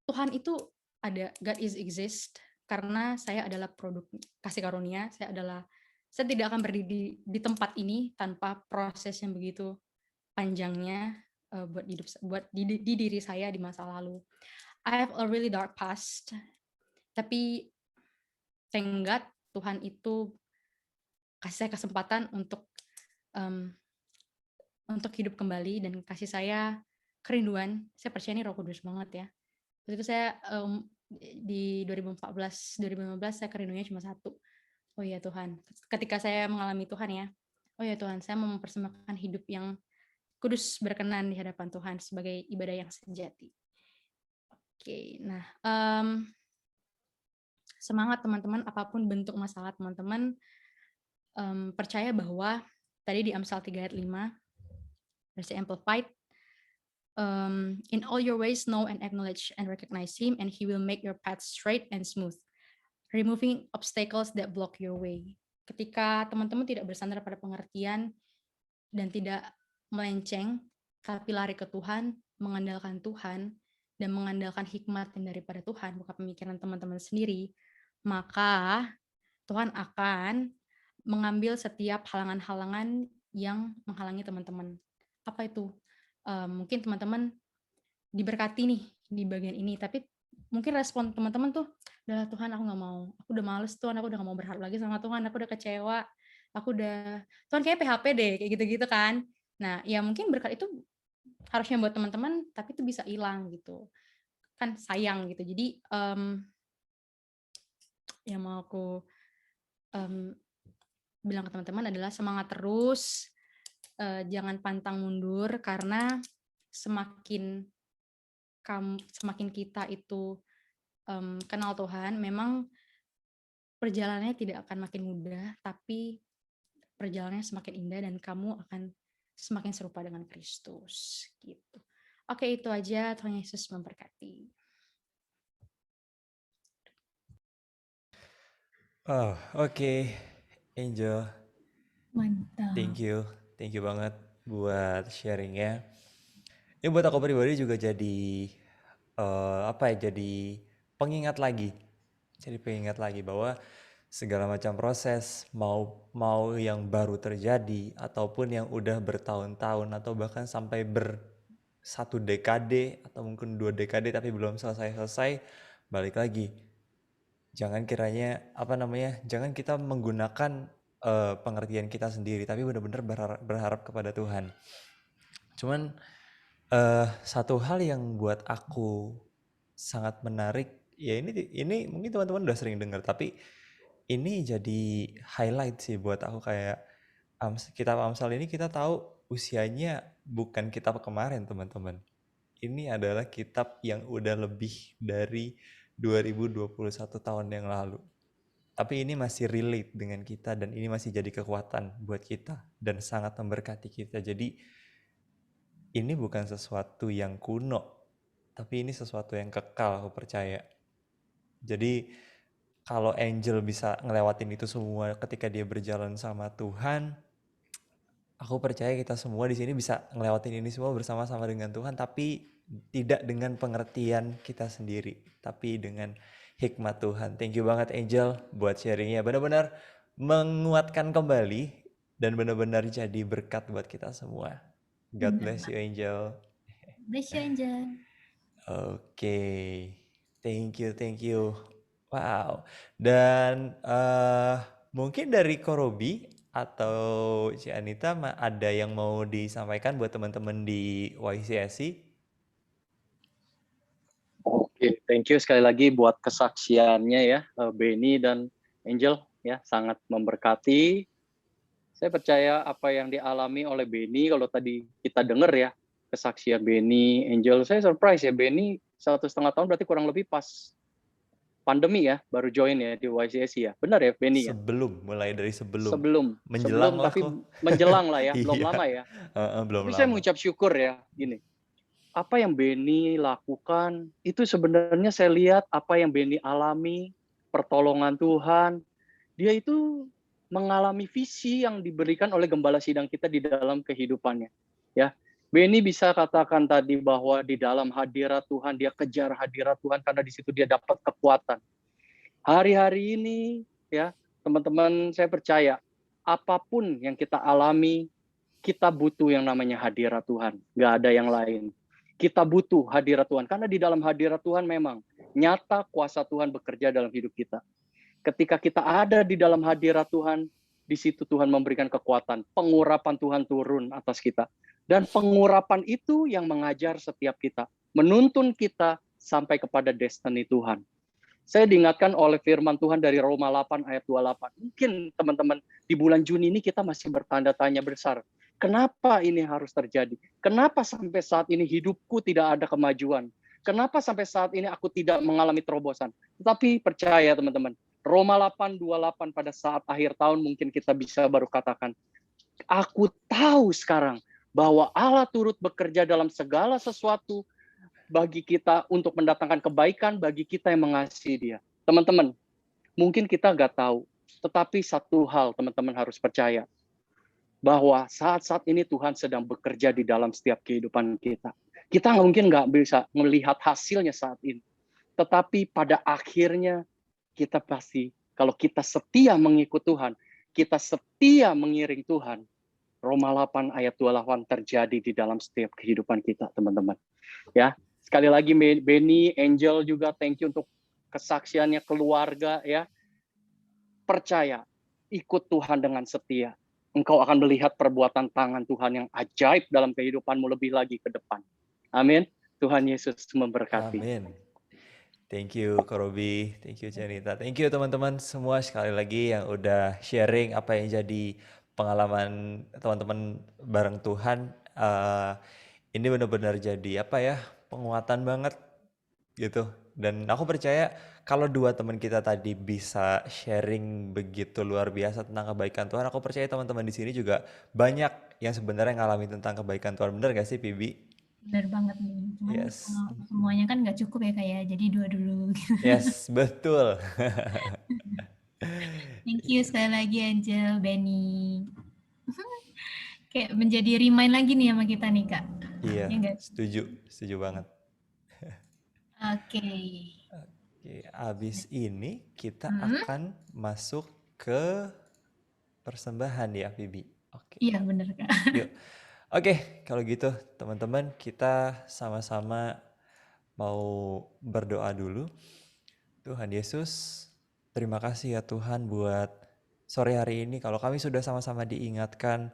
Tuhan itu God is exist karena saya adalah produk kasih karunia. Saya tidak akan berdiri di tempat ini tanpa proses yang begitu panjangnya buat di diri saya di masa lalu. I have a really dark past, tapi thank God Tuhan itu kasih saya kesempatan untuk hidup kembali dan kasih saya kerinduan. Saya percaya ini Roh Kudus banget ya. Waktu itu saya di 2015 saya kerinduannya cuma satu. Oh ya Tuhan, ketika saya mengalami Tuhan ya, oh ya Tuhan, saya mau mempersembahkan hidup yang kudus berkenan di hadapan Tuhan sebagai ibadah yang sejati. Oke, nah semangat teman-teman, apapun bentuk masalah teman-teman, percaya bahwa tadi di Amsal 3 ayat 5, versi Amplified, in all your ways know and acknowledge and recognize Him, and He will make your path straight and smooth, removing obstacles that block your way. Ketika teman-teman tidak bersandar pada pengertian dan tidak melenceng, tapi lari ke Tuhan, mengandalkan Tuhan, dan mengandalkan hikmat yang daripada Tuhan, bukan pemikiran teman-teman sendiri, maka Tuhan akan mengambil setiap halangan-halangan yang menghalangi teman-teman. Apa itu? Mungkin teman-teman diberkati nih di bagian ini, tapi mungkin respon teman-teman tuh, udah Tuhan aku nggak mau, aku udah males Tuhan, aku udah nggak mau berharap lagi sama Tuhan, aku udah kecewa, Tuhan kayak PHP deh, kayak gitu-gitu kan. Nah ya mungkin berkat itu harusnya buat teman-teman, tapi itu bisa hilang gitu, kan sayang gitu. Jadi yang mau aku bilang ke teman-teman adalah semangat terus, jangan pantang mundur, karena semakin kita itu kenal Tuhan, memang perjalanannya tidak akan makin mudah, tapi perjalanannya semakin indah dan kamu akan semakin serupa dengan Kristus gitu. Oke, itu aja. Tuhan Yesus memberkati. Oh, oke. Angel, Mantap. thank you banget buat sharingnya. Ini buat aku pribadi juga jadi jadi pengingat lagi bahwa segala macam proses, mau yang baru terjadi ataupun yang udah bertahun-tahun atau bahkan sampai satu dekade atau mungkin 2 dekade tapi belum selesai, balik lagi, jangan kita menggunakan pengertian kita sendiri, tapi benar-benar berharap kepada Tuhan. Cuman satu hal yang buat aku sangat menarik, ya ini mungkin teman-teman udah sering dengar, tapi ini jadi highlight sih buat aku. Kayak kitab Amsal ini kita tahu usianya bukan kitab kemarin teman-teman. Ini adalah kitab yang udah lebih dari 2021 tahun yang lalu. Tapi ini masih relate dengan kita dan ini masih jadi kekuatan buat kita dan sangat memberkati kita. Jadi ini bukan sesuatu yang kuno, tapi ini sesuatu yang kekal, aku percaya. Jadi kalau Angel bisa ngelewatin itu semua ketika dia berjalan sama Tuhan, aku percaya kita semua di sini bisa ngelewatin ini semua bersama-sama dengan Tuhan, tapi tidak dengan pengertian kita sendiri, tapi dengan hikmat Tuhan. Thank you banget Angel buat sharingnya, benar-benar menguatkan kembali dan benar-benar jadi berkat buat kita semua. God bless you Angel. Bless you, Angel. Oke, thank you. Wow. Dan mungkin dari Korobi atau Ci Anita ada yang mau disampaikan buat teman-teman di YCSC? Oke, thank you sekali lagi buat kesaksiannya ya, Benny dan Angel ya, sangat memberkati. Saya percaya apa yang dialami oleh Benny, kalau tadi kita dengar ya kesaksian Benny, Angel, saya surprise ya, Benny 1,5 tahun berarti kurang lebih pas pandemi ya, baru join ya di YCSC ya. Benar ya Benny ya? Mulai dari sebelum. Menjelang tapi menjelang lah ya, belum lama ya. Belum tapi lama. saya mengucap syukur ya, gini. Apa yang Benny lakukan, itu sebenarnya saya lihat apa yang Benny alami, pertolongan Tuhan. Dia itu mengalami visi yang diberikan oleh gembala sidang kita di dalam kehidupannya. Ya, Benny bisa katakan tadi bahwa di dalam hadirat Tuhan, dia kejar hadirat Tuhan karena di situ dia dapat kekuatan. Hari-hari ini ya, teman-teman, saya percaya apapun yang kita alami, kita butuh yang namanya hadirat Tuhan. Nggak ada yang lain. Kita butuh hadirat Tuhan karena di dalam hadirat Tuhan memang nyata kuasa Tuhan bekerja dalam hidup kita. Ketika kita ada di dalam hadirat Tuhan, di situ Tuhan memberikan kekuatan, pengurapan Tuhan turun atas kita. Dan pengurapan itu yang mengajar setiap kita, menuntun kita sampai kepada destiny Tuhan. Saya diingatkan oleh firman Tuhan dari Roma 8 ayat 28. Mungkin teman-teman di bulan Juni ini kita masih bertanda tanya besar. Kenapa ini harus terjadi? Kenapa sampai saat ini hidupku tidak ada kemajuan? Kenapa sampai saat ini aku tidak mengalami terobosan? Tetapi percaya teman-teman, Roma 8:28 pada saat akhir tahun mungkin kita bisa baru katakan, aku tahu sekarang bahwa Allah turut bekerja dalam segala sesuatu bagi kita untuk mendatangkan kebaikan bagi kita yang mengasihi Dia. Teman-teman, mungkin kita nggak tahu, tetapi satu hal teman-teman harus percaya, bahwa saat-saat ini Tuhan sedang bekerja di dalam setiap kehidupan kita. Kita mungkin nggak bisa melihat hasilnya saat ini, tetapi pada akhirnya kita pasti, kalau kita setia mengikut Tuhan, kita setia mengiring Tuhan, Roma 8 ayat 28 terjadi di dalam setiap kehidupan kita, teman-teman. Ya, sekali lagi Benny, Angel juga thank you untuk kesaksiannya, keluarga ya. Percaya, ikut Tuhan dengan setia. Engkau akan melihat perbuatan tangan Tuhan yang ajaib dalam kehidupanmu lebih lagi ke depan. Amin. Tuhan Yesus memberkati. Amin. Thank you Kak Robi, thank you Janita, thank you teman-teman semua sekali lagi yang udah sharing apa yang jadi pengalaman teman-teman bareng Tuhan. Ini benar-benar jadi apa ya, penguatan banget gitu. Dan aku percaya kalau dua teman kita tadi bisa sharing begitu luar biasa tentang kebaikan Tuhan, aku percaya teman-teman di sini juga banyak yang sebenarnya ngalamin tentang kebaikan Tuhan. Benar gak sih Pibi? Benar banget nih. Cuman Yes. semuanya kan nggak cukup ya kayak, jadi dua dulu. Yes, betul. Thank you sekali lagi Angel, Benny. Kayak menjadi remind lagi nih sama kita nih Kak. Iya, Ya nggak? setuju banget. Oke. Oke, abis ini kita akan masuk ke persembahan ya, Bibi. Oke. Iya benar Kak. Yuk. Oke, kalau gitu teman-teman kita sama-sama mau berdoa dulu. Tuhan Yesus, terima kasih ya Tuhan buat sore hari ini. Kalau kami sudah sama-sama diingatkan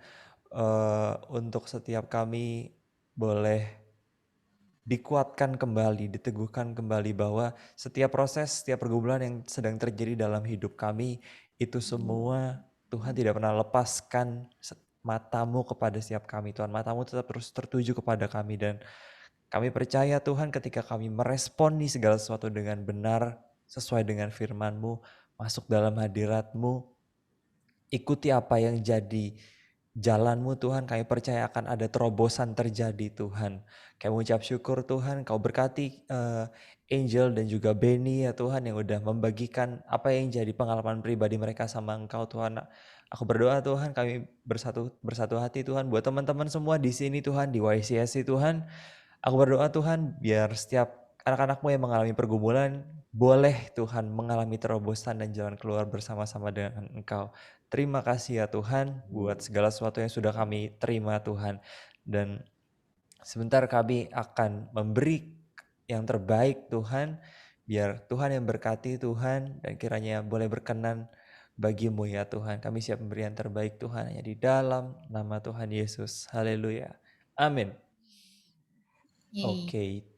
untuk setiap kami boleh dikuatkan kembali, diteguhkan kembali bahwa setiap proses, setiap pergumulan yang sedang terjadi dalam hidup kami, itu semua Tuhan tidak pernah lepaskan matamu kepada setiap kami. Tuhan, matamu tetap terus tertuju kepada kami dan kami percaya Tuhan ketika kami meresponi segala sesuatu dengan benar, sesuai dengan firman-Mu, masuk dalam hadirat-Mu, ikuti apa yang jadi jalan-Mu Tuhan, kami percaya akan ada terobosan terjadi Tuhan. Kami mengucap syukur Tuhan, Kau berkati Angel dan juga Benny ya Tuhan yang udah membagikan apa yang jadi pengalaman pribadi mereka sama Engkau Tuhan. Aku berdoa Tuhan kami bersatu hati Tuhan buat teman-teman semua di sini Tuhan, di YCSC Tuhan. Aku berdoa Tuhan biar setiap anak-anak-Mu yang mengalami pergumulan boleh Tuhan mengalami terobosan dan jalan keluar bersama-sama dengan Engkau. Terima kasih ya Tuhan buat segala sesuatu yang sudah kami terima Tuhan. Dan sebentar kami akan memberi yang terbaik Tuhan. Biar Tuhan yang berkati Tuhan dan kiranya boleh berkenan bagi-Mu ya Tuhan. Kami siap memberi yang terbaik Tuhan hanya di dalam nama Tuhan Yesus. Haleluya. Amin. Oke.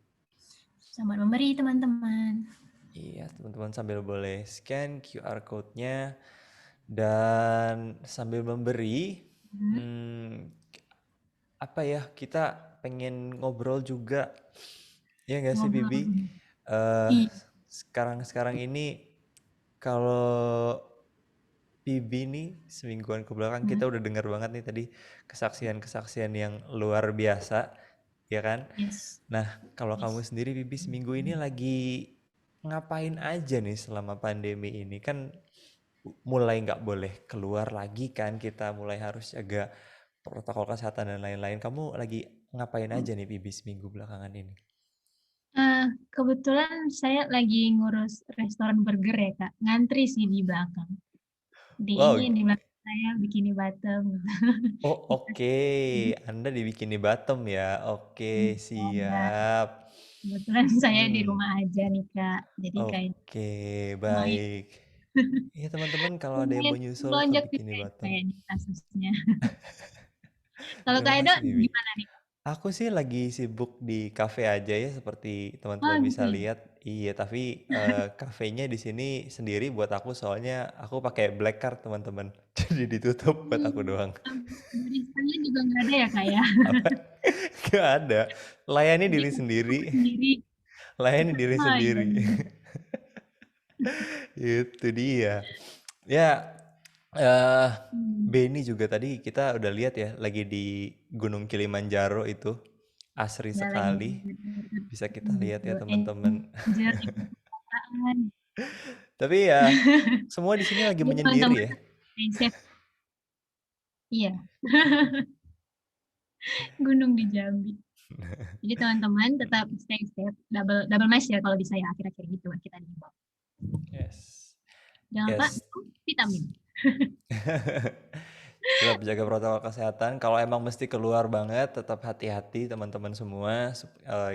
Selamat memberi teman-teman. Iya teman-teman sambil boleh scan QR code-nya. Dan sambil memberi, apa ya, kita pengen ngobrol juga, ya nggak sih Bibi? Sekarang ini kalau Bibi nih semingguan kebelakang kita udah dengar banget nih tadi kesaksian-kesaksian yang luar biasa, ya kan? Yes. Nah kalau kamu sendiri Bibi seminggu ini lagi ngapain aja nih selama pandemi ini? Kan mulai nggak boleh keluar lagi kan, kita mulai harus jaga protokol kesehatan dan lain-lain. Kamu lagi ngapain aja nih Bibi seminggu belakangan ini? Kebetulan saya lagi ngurus restoran burger ya Kak. Ngantri sih di belakang. Di Wow. ini di belakang saya bikini bottom. Oh Kita oke, Anda dibikin di Batam ya. Oke, ada. siap. Kebetulan saya di Hmm, rumah aja nih Kak. Jadi kayak oke, lumayan baik. Iya teman-teman kalau ada yang lumayan mau nyusul ke melonjak Bikini juga ya Bottom. kayaknya kasusnya. Kalau Terima Kak Edo kasih Bibi. gimana nih? Aku sih lagi sibuk di cafe aja ya seperti Oh teman-teman gitu bisa ya. lihat. Iya, tapi kafenya di sini sendiri buat aku soalnya aku pakai black card teman-teman. Jadi ditutup buat aku doang. Baristanya juga nggak ada ya Kak ya? Apa? Gak ada. Layani Jadi diri sendiri. sendiri. Layani diri Oh iya. sendiri. Itu dia. Ya, eh Hmm, Beni juga tadi kita udah lihat ya lagi di Gunung Kilimanjaro itu. Asri udah lagi sekali. Bisa kita lihat ya gitu. teman-teman. Angel di perkotaan. Tapi ya semua di sini lagi Jadi menyendiri teman-teman ya. stay safe. Iya, gunung di Jambi. Jadi teman-teman tetap stay safe. Double double mask ya kalau bisa ya akhir-akhir gitu kita diimbau. Yes. Jangan lupa Yes. minum vitamin. Tetap jaga protokol kesehatan. Kalau emang mesti keluar banget, tetap hati-hati teman-teman semua.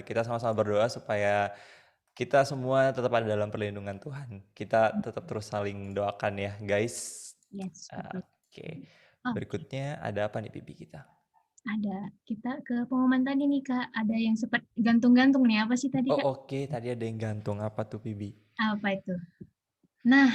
Kita sama-sama berdoa supaya kita semua tetap ada dalam perlindungan Tuhan. Kita tetap terus saling doakan ya, guys. Yes, betul. Oke. Oh, Berikutnya ada apa nih Bibi kita? ada. Kita ke pengumuman tadi nih Kak. Ada yang seperti gantung-gantung nih. Apa sih tadi Oh Kak? oke, tadi ada yang gantung. Apa tuh Bibi? Apa itu? Nah,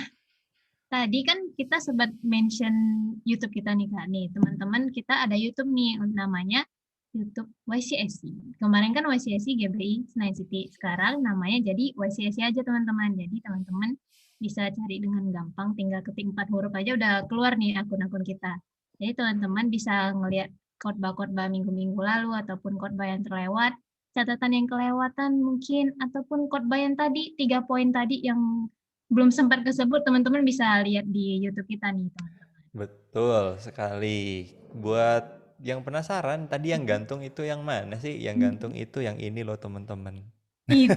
tadi kan kita sempat mention YouTube kita nih Kak. Nih, teman-teman kita ada YouTube nih namanya YouTube YCSI. Kemarin kan YCSI GBI Senayan City. Sekarang namanya jadi YCSI aja teman-teman. Jadi teman-teman bisa cari dengan gampang, tinggal ketik 4 huruf aja udah keluar nih akun-akun kita. Jadi teman-teman bisa ngelihat khotbah-khotbah minggu-minggu lalu ataupun khotbah yang terlewat, catatan yang kelewatan mungkin ataupun khotbah yang tadi 3 poin tadi yang belum sempat kesebut, teman-teman bisa lihat di YouTube kita nih, teman-teman. Betul sekali. Buat yang penasaran, tadi yang gantung itu yang mana sih? Yang gantung itu yang ini loh teman-teman. Itu.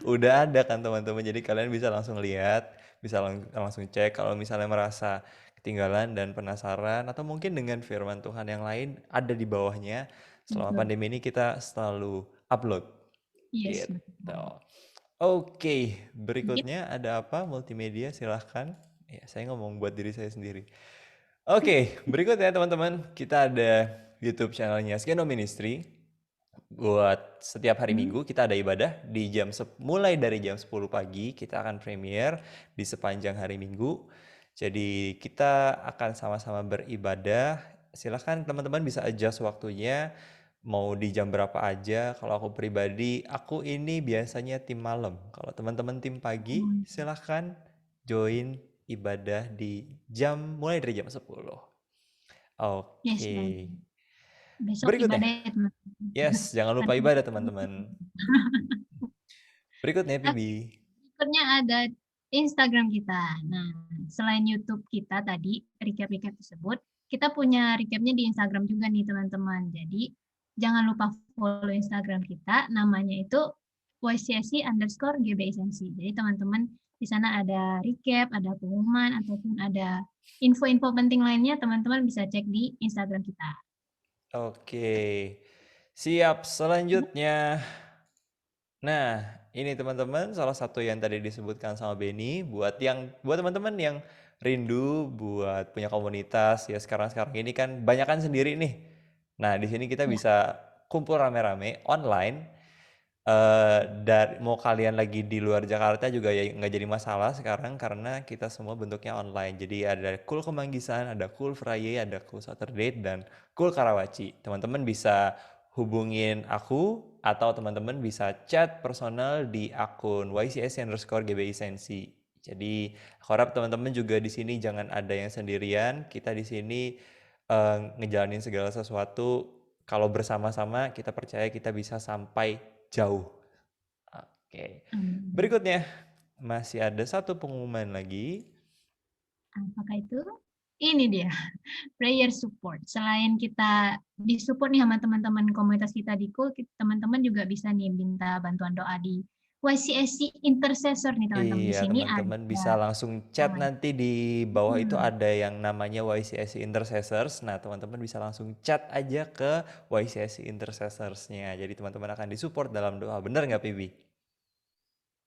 Udah ada kan teman-teman, jadi kalian bisa langsung lihat, bisa langsung cek kalau misalnya merasa ketinggalan dan penasaran atau mungkin dengan firman Tuhan yang lain ada di bawahnya. Selama Betul. pandemi ini kita selalu upload Yes, gitu. betul. Oke, Yep. berikutnya ada apa? Multimedia silahkan. Ya, saya ngomong buat diri saya sendiri. Oke, berikutnya teman-teman, kita ada YouTube channelnya Skeno Ministry. Buat setiap hari Minggu kita ada ibadah di mulai dari jam 10 pagi kita akan premier di sepanjang hari Minggu. Jadi kita akan sama-sama beribadah. Silahkan teman-teman bisa adjust waktunya mau di jam berapa aja. Kalau aku pribadi, aku ini biasanya tim malam. Kalau teman-teman tim pagi, silahkan join ibadah di mulai dari jam 10. Yes, Oke. besok Berikutnya. ibadah ya, teman-teman. Yes, jangan lupa Hari ibadah teman-teman. Berikutnya, Bibi. berikutnya ada Instagram kita. Nah, selain YouTube kita tadi, recap-recap tersebut, kita punya recapnya di Instagram juga nih, teman-teman. Jadi, jangan lupa follow Instagram kita, namanya itu YCSI_GBI Sensi. Jadi, teman-teman, di sana ada recap, ada pengumuman, ataupun ada info-info penting lainnya, teman-teman bisa cek di Instagram kita. Oke. Siap, selanjutnya. Nah, ini teman-teman salah satu yang tadi disebutkan sama Benny buat teman-teman yang rindu buat punya komunitas ya sekarang ini kan banyakan sendiri nih. Nah, di sini kita Ya. bisa kumpul rame-rame online. Mau kalian lagi di luar Jakarta juga ya nggak jadi masalah sekarang karena kita semua bentuknya online. Jadi ada Cool Kemanggisan, ada Cool Friday, ada Cool Saturday, dan Cool Karawaci. Teman-teman bisa hubungin aku atau teman-teman bisa chat personal di akun YCS_GBI Sensi. Jadi aku harap teman-teman juga di sini jangan ada yang sendirian. Kita di sini ngejalanin segala sesuatu. Kalau bersama-sama kita percaya kita bisa sampai jauh. Oke. Berikutnya masih ada satu pengumuman lagi. Apakah itu? Ini dia, prayer support. Selain kita disupport nih sama teman-teman komunitas kita di KUL, teman-teman juga bisa nih minta bantuan doa di YCSC Intercessor nih teman-teman. Di Iya, sini teman-teman bisa ada langsung chat nanti di bawah itu Hmm. ada yang namanya YCSC Intercessors. Nah, teman-teman bisa langsung chat aja ke YCSC Intercessors-nya. Jadi teman-teman akan disupport dalam doa. Bener nggak, Pibi?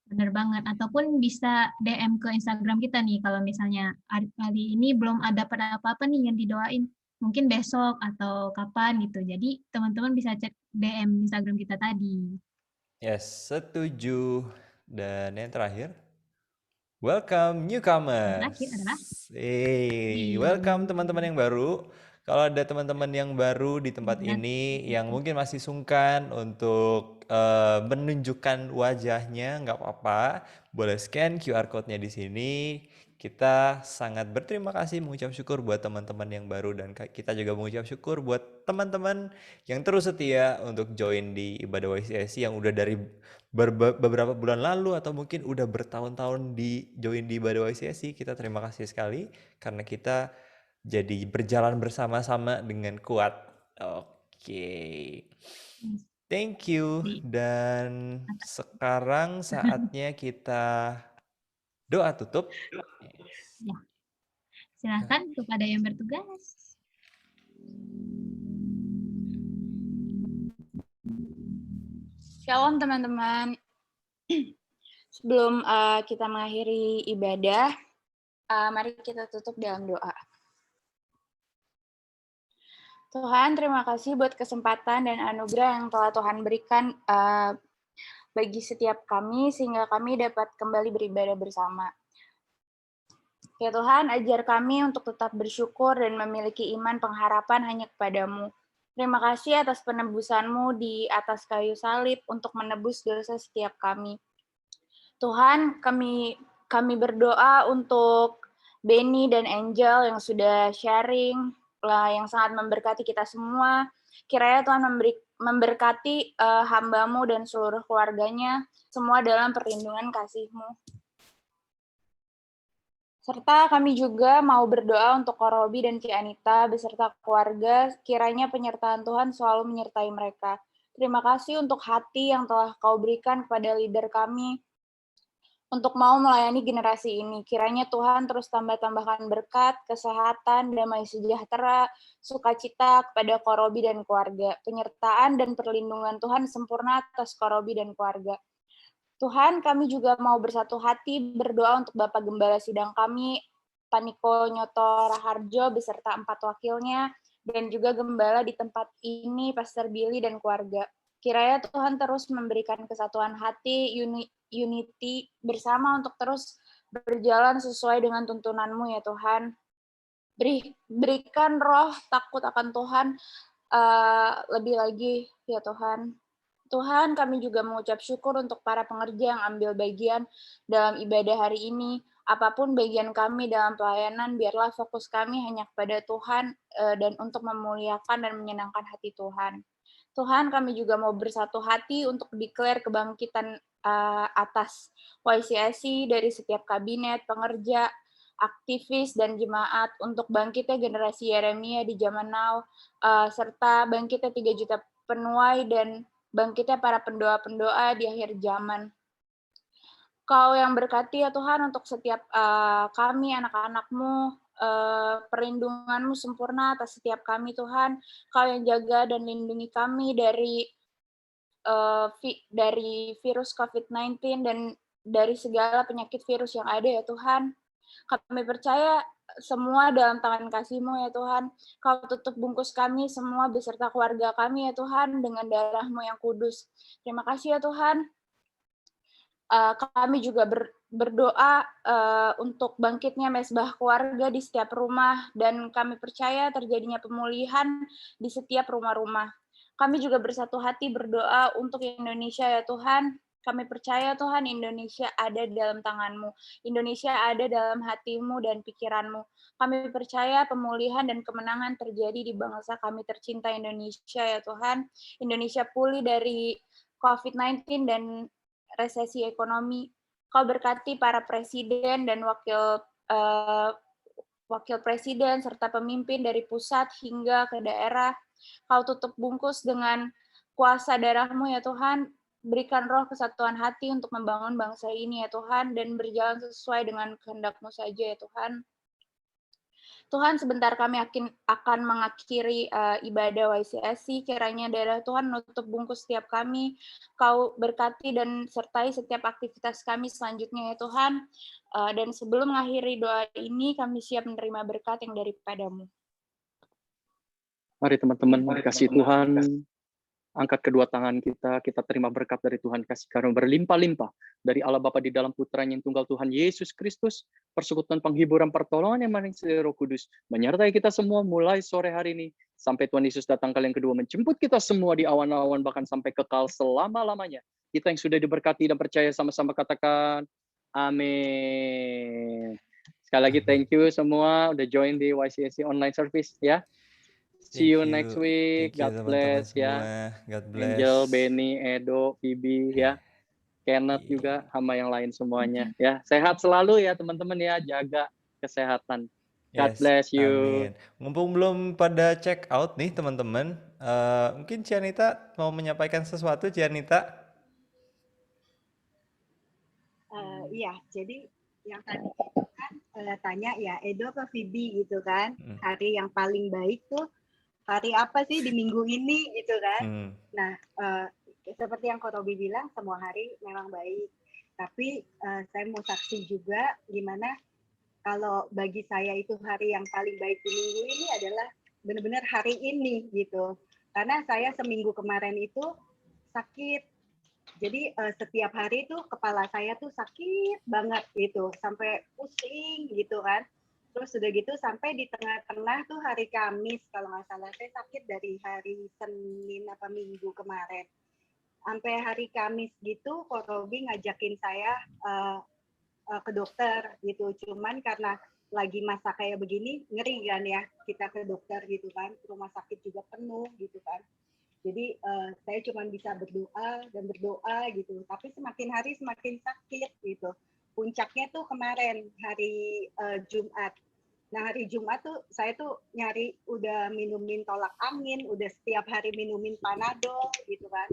Bener banget. Ataupun bisa DM ke Instagram kita nih kalau misalnya kali ini belum ada pada apa-apa nih yang didoain. Mungkin besok atau kapan gitu. Jadi teman-teman bisa cek DM Instagram kita tadi. Yes, setuju. Dan yang terakhir, welcome newcomers. Yang terakhir adalah Welcome teman-teman yang baru. Kalau ada teman-teman yang baru di tempat Iya, ini yang mungkin masih sungkan untuk menunjukkan wajahnya, nggak apa-apa. Boleh scan QR code-nya di sini. Kita sangat berterima kasih mengucap syukur buat teman-teman yang baru dan kita juga mengucap syukur buat teman-teman yang terus setia untuk join di ibadah YCSC yang udah dari beberapa bulan lalu atau mungkin udah bertahun-tahun di join di ibadah YCSC. Kita terima kasih sekali karena kita jadi berjalan bersama-sama dengan kuat. Oke. Thank you. Dan sekarang saatnya kita doa tutup. Ya. Silakan kepada yang bertugas. Shalom teman-teman. Sebelum kita mengakhiri ibadah, mari kita tutup dalam doa. Tuhan, terima kasih buat kesempatan dan anugerah yang telah Tuhan berikan bagi setiap kami, sehingga kami dapat kembali beribadah bersama. Ya Tuhan, ajar kami untuk tetap bersyukur dan memiliki iman pengharapan hanya kepadamu. Terima kasih atas penebusan-Mu di atas kayu salib untuk menebus dosa setiap kami. Tuhan, kami berdoa untuk Benny dan Angel yang sudah sharing, yang sangat memberkati kita semua. Kiranya Tuhan memberkati hamba-Mu dan seluruh keluarganya, semua dalam perlindungan kasih-Mu. Serta kami juga mau berdoa untuk Ko Robi dan Ci Anita beserta keluarga, kiranya penyertaan Tuhan selalu menyertai mereka. Terima kasih untuk hati yang telah Kau berikan kepada leader kami, untuk mau melayani generasi ini. Kiranya Tuhan terus tambah-tambahkan berkat, kesehatan, damai sejahtera, sukacita kepada Ko Robi dan keluarga. Penyertaan dan perlindungan Tuhan sempurna atas Ko Robi dan keluarga. Tuhan, kami juga mau bersatu hati berdoa untuk Bapak Gembala Sidang kami, Paniko Nyoto Raharjo beserta 4 wakilnya, dan juga Gembala di tempat ini, Pastor Billy dan keluarga. Kiranya Tuhan terus memberikan kesatuan hati, unity bersama untuk terus berjalan sesuai dengan tuntunan-Mu ya Tuhan. Berikan roh takut akan Tuhan lebih lagi ya Tuhan. Tuhan, kami juga mengucap syukur untuk para pengerja yang ambil bagian dalam ibadah hari ini. Apapun bagian kami dalam pelayanan, biarlah fokus kami hanya kepada Tuhan dan untuk memuliakan dan menyenangkan hati Tuhan. Tuhan, kami juga mau bersatu hati untuk declare kebangkitan atas YCSC dari setiap kabinet, pengerja, aktivis, dan jemaat untuk bangkitnya generasi Yeremia di zaman now, serta bangkitnya 3 juta penuai dan bangkitnya para pendoa-pendoa di akhir zaman. Kau yang berkati ya Tuhan untuk setiap kami, anak-anak-Mu, perlindungan-Mu sempurna atas setiap kami Tuhan. Kau yang jaga dan lindungi kami dari virus COVID-19 dan dari segala penyakit virus yang ada ya Tuhan. Kami percaya semua dalam tangan kasih-Mu ya Tuhan. Kau tutup bungkus kami semua beserta keluarga kami ya Tuhan dengan darah-Mu yang kudus. Terima kasih ya Tuhan. Kami juga berdoa untuk bangkitnya mesbah keluarga di setiap rumah dan kami percaya terjadinya pemulihan di setiap rumah-rumah. Kami juga bersatu hati berdoa untuk Indonesia ya Tuhan. Kami percaya Tuhan Indonesia ada dalam tangan-Mu. Indonesia ada dalam hati-Mu dan pikiran-Mu. Kami percaya pemulihan dan kemenangan terjadi di bangsa kami tercinta Indonesia ya Tuhan. Indonesia pulih dari COVID-19 dan resesi ekonomi. Kau berkati para presiden dan wakil wakil presiden, serta pemimpin dari pusat hingga ke daerah. Kau tutup bungkus dengan kuasa darah-Mu ya Tuhan. Berikan roh kesatuan hati untuk membangun bangsa ini ya Tuhan, dan berjalan sesuai dengan kehendak-Mu saja ya Tuhan. Tuhan, sebentar kami akan mengakhiri ibadah YCSC. Kiranya darah Tuhan menutup bungkus setiap kami. Kau berkati dan sertai setiap aktivitas kami selanjutnya ya Tuhan. Dan sebelum mengakhiri doa ini, kami siap menerima berkat yang daripada-Mu. Mari teman-teman, dikasih Tuhan, angkat kedua tangan kita terima berkat dari Tuhan, kasih karunia berlimpah-limpah dari Allah Bapa di dalam Putranya yang tunggal Tuhan Yesus Kristus, persekutuan penghiburan pertolongan yang manis dari Roh Kudus, menyertai kita semua mulai sore hari ini, sampai Tuhan Yesus datang kali yang kedua, menjemput kita semua di awan-awan, bahkan sampai kekal selama-lamanya. Kita yang sudah diberkati dan percaya sama-sama katakan, amin. Sekali lagi thank you semua udah join di YCSC online service ya. See you next week. Thank you God teman-teman bless semua. ya. God bless. Angel, Benny, Edo, Phoebe ya. Kenneth juga sama yang lain semuanya ya. Sehat selalu ya teman-teman ya, jaga kesehatan. God Yes, bless you. amin. Mumpung belum pada check out nih teman-teman, mungkin Cianita mau menyampaikan sesuatu, Cianita? Iya, jadi yang tadi itu kan tanya ya, Edo ke Phoebe gitu kan, hari yang paling baik tuh hari apa sih di minggu ini gitu kan. Nah, seperti yang Ko Robi bilang, semua hari memang baik. Tapi saya mau saksi juga gimana kalau bagi saya itu hari yang paling baik di minggu ini adalah benar-benar hari ini gitu. Karena saya seminggu kemarin itu sakit. Jadi setiap hari itu kepala saya tuh sakit banget gitu, sampai pusing gitu kan. Terus udah gitu sampai di tengah-tengah tuh hari Kamis, kalau nggak salah saya sakit dari hari Senin apa Minggu kemarin. Sampai hari Kamis gitu, Ko Robi ngajakin saya ke dokter gitu. Cuman karena lagi masa kayak begini, ngeri kan ya kita ke dokter gitu kan. Rumah sakit juga penuh gitu kan. Jadi saya cuma bisa berdoa dan berdoa gitu. Tapi semakin hari semakin sakit gitu. Puncaknya tuh kemarin hari Jumat. Nah hari Jumat tuh saya tuh nyari udah minumin tolak angin, udah setiap hari minumin Panadol gitu kan.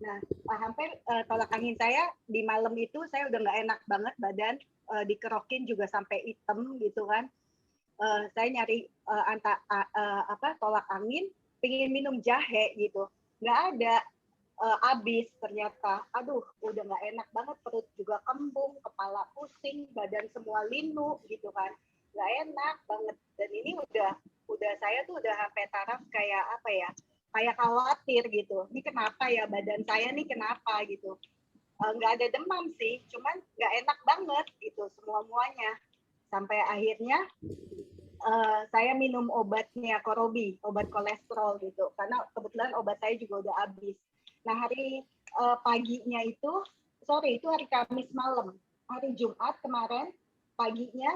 Nah hampir tolak angin saya di malam itu saya udah nggak enak banget badan, dikerokin juga sampai hitam gitu kan. Saya nyari tolak angin, pengen minum jahe gitu, nggak ada, habis ternyata. Aduh, udah nggak enak banget, perut juga kembung, kepala pusing, badan semua linu gitu kan, nggak enak banget. Dan ini udah saya tuh udah sampai taraf kayak apa ya, kayak khawatir gitu. Ini kenapa ya badan saya nih kenapa gitu? Nggak ada demam sih, cuman nggak enak banget gitu semua-muanya. Sampai akhirnya saya minum obatnya Ko Robi, obat kolesterol gitu, karena kebetulan obat saya juga udah habis. Nah hari paginya itu hari Kamis malam, hari Jumat kemarin paginya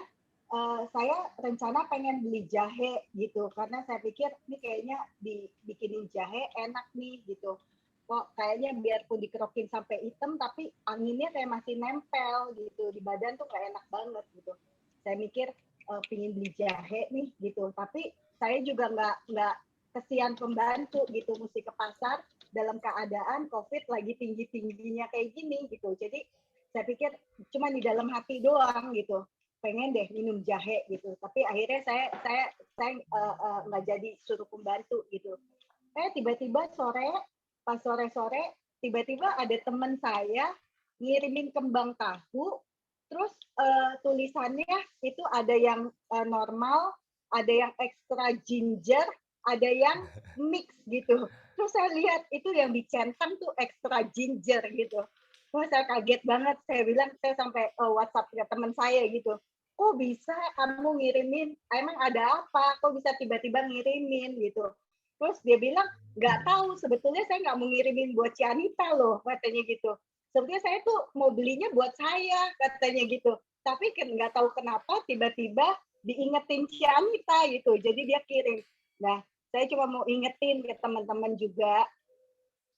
saya rencana pengen beli jahe gitu, karena saya pikir ini kayaknya dibikinin jahe enak nih gitu. Kok kayaknya biarpun dikerokin sampai hitam, tapi anginnya kayak masih nempel gitu di badan tuh kayak enak banget gitu. Saya mikir pingin beli jahe nih gitu, tapi saya juga nggak kesian pembantu gitu, mesti ke pasar dalam keadaan COVID lagi tinggi-tingginya kayak gini gitu. Jadi saya pikir cuma di dalam hati doang gitu, pengen deh minum jahe gitu. Tapi akhirnya saya nggak jadi suruh pembantu gitu. Tiba-tiba pas sore-sore tiba-tiba ada teman saya ngirimin kembang tahu. Terus tulisannya itu ada yang normal, ada yang extra ginger, ada yang mix gitu. Terus saya lihat itu yang dicentang tuh extra ginger gitu. Wah saya kaget banget, saya bilang, saya sampai WhatsApp ke teman saya gitu. Kok bisa kamu ngirimin, emang ada apa, kok bisa tiba-tiba ngirimin gitu. Terus dia bilang, nggak tahu, sebetulnya saya nggak mau ngirimin buat Cianita loh, katanya gitu. Sebetulnya saya tuh mau belinya buat saya, katanya gitu. Tapi nggak tahu kenapa tiba-tiba diingetin Cianita gitu. Jadi dia kirim. Nah, saya cuma mau ingetin ke teman-teman juga,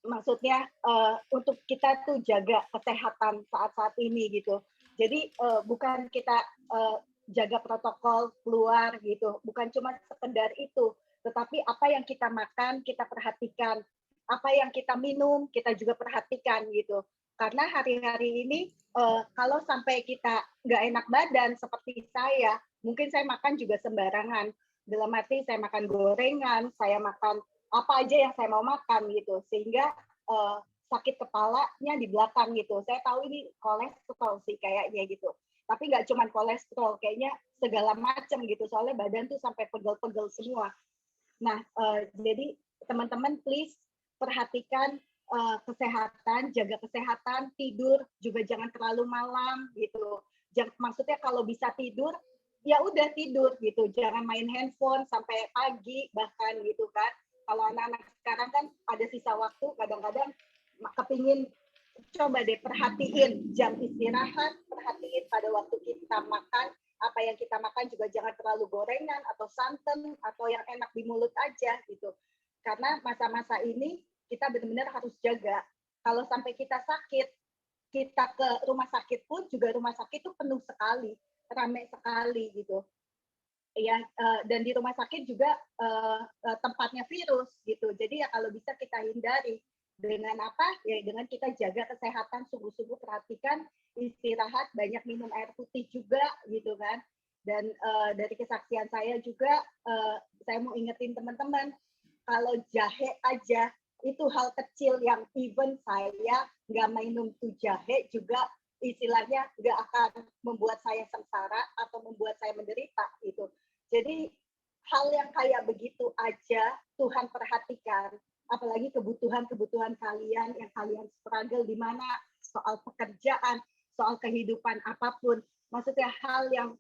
maksudnya untuk kita tuh jaga kesehatan saat-saat ini gitu. Jadi bukan kita jaga protokol keluar gitu. Bukan cuma sekedar itu, tetapi apa yang kita makan kita perhatikan, apa yang kita minum kita juga perhatikan gitu. Karena hari-hari ini kalau sampai kita nggak enak badan seperti saya, mungkin saya makan juga sembarangan. Dalam arti saya makan gorengan, saya makan apa aja yang saya mau makan gitu, sehingga sakit kepalanya di belakang gitu. Saya tahu ini kolesterol sih kayaknya gitu. Tapi nggak cuma kolesterol, kayaknya segala macam gitu. Soalnya badan tuh sampai pegel-pegel semua. Nah, jadi teman-teman please perhatikan kesehatan, jaga kesehatan, tidur juga jangan terlalu malam gitu. Maksudnya kalau bisa tidur, ya udah tidur gitu. Jangan main handphone sampai pagi bahkan gitu kan. Kalau anak-anak sekarang kan ada sisa waktu, kadang-kadang kepingin coba deh perhatiin jam istirahat, perhatiin pada waktu kita makan, apa yang kita makan juga jangan terlalu gorengan atau santan atau yang enak di mulut aja gitu. Karena masa-masa ini kita benar-benar harus jaga. Kalau sampai kita sakit, kita ke rumah sakit pun juga rumah sakit itu penuh sekali, ramai sekali gitu. Ya, dan di rumah sakit juga tempatnya virus gitu. Jadi ya kalau bisa kita hindari. Dengan apa? Ya dengan kita jaga kesehatan, sungguh-sungguh perhatikan istirahat, banyak minum air putih juga gitu kan. Dan dari kesaksian saya juga, saya mau ingetin teman-teman, kalau jahe aja itu hal kecil yang even saya nggak minum tuh jahe juga istilahnya nggak akan membuat saya sengsara atau membuat saya menderita gitu. Jadi hal yang kayak begitu aja Tuhan perhatikan. Apalagi kebutuhan-kebutuhan kalian yang kalian struggle di mana soal pekerjaan, soal kehidupan apapun. Maksudnya hal yang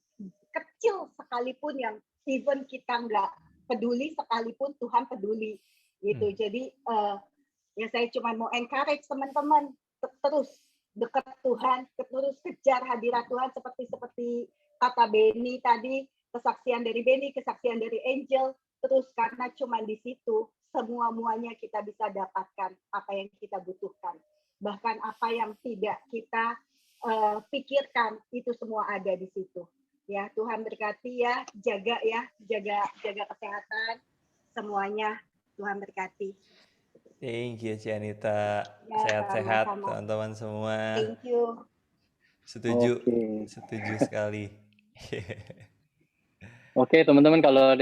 kecil sekalipun yang even kita nggak peduli sekalipun Tuhan peduli gitu. Jadi ya saya cuma mau encourage teman-teman terus dekat Tuhan, terus kejar hadirat Tuhan seperti kata Benny tadi, kesaksian dari Benny, kesaksian dari Angel, terus karena cuma di situ semua-muanya kita bisa dapatkan apa yang kita butuhkan. Bahkan apa yang tidak kita pikirkan itu semua ada di situ. Ya, Tuhan berkati ya, jaga kesehatan semuanya. Tuhan berkati. Thank you Cianita. Ya, Sehat-sehat sama-sama. teman-teman semua. Thank you. Setuju sekali. Oke, teman-teman kalau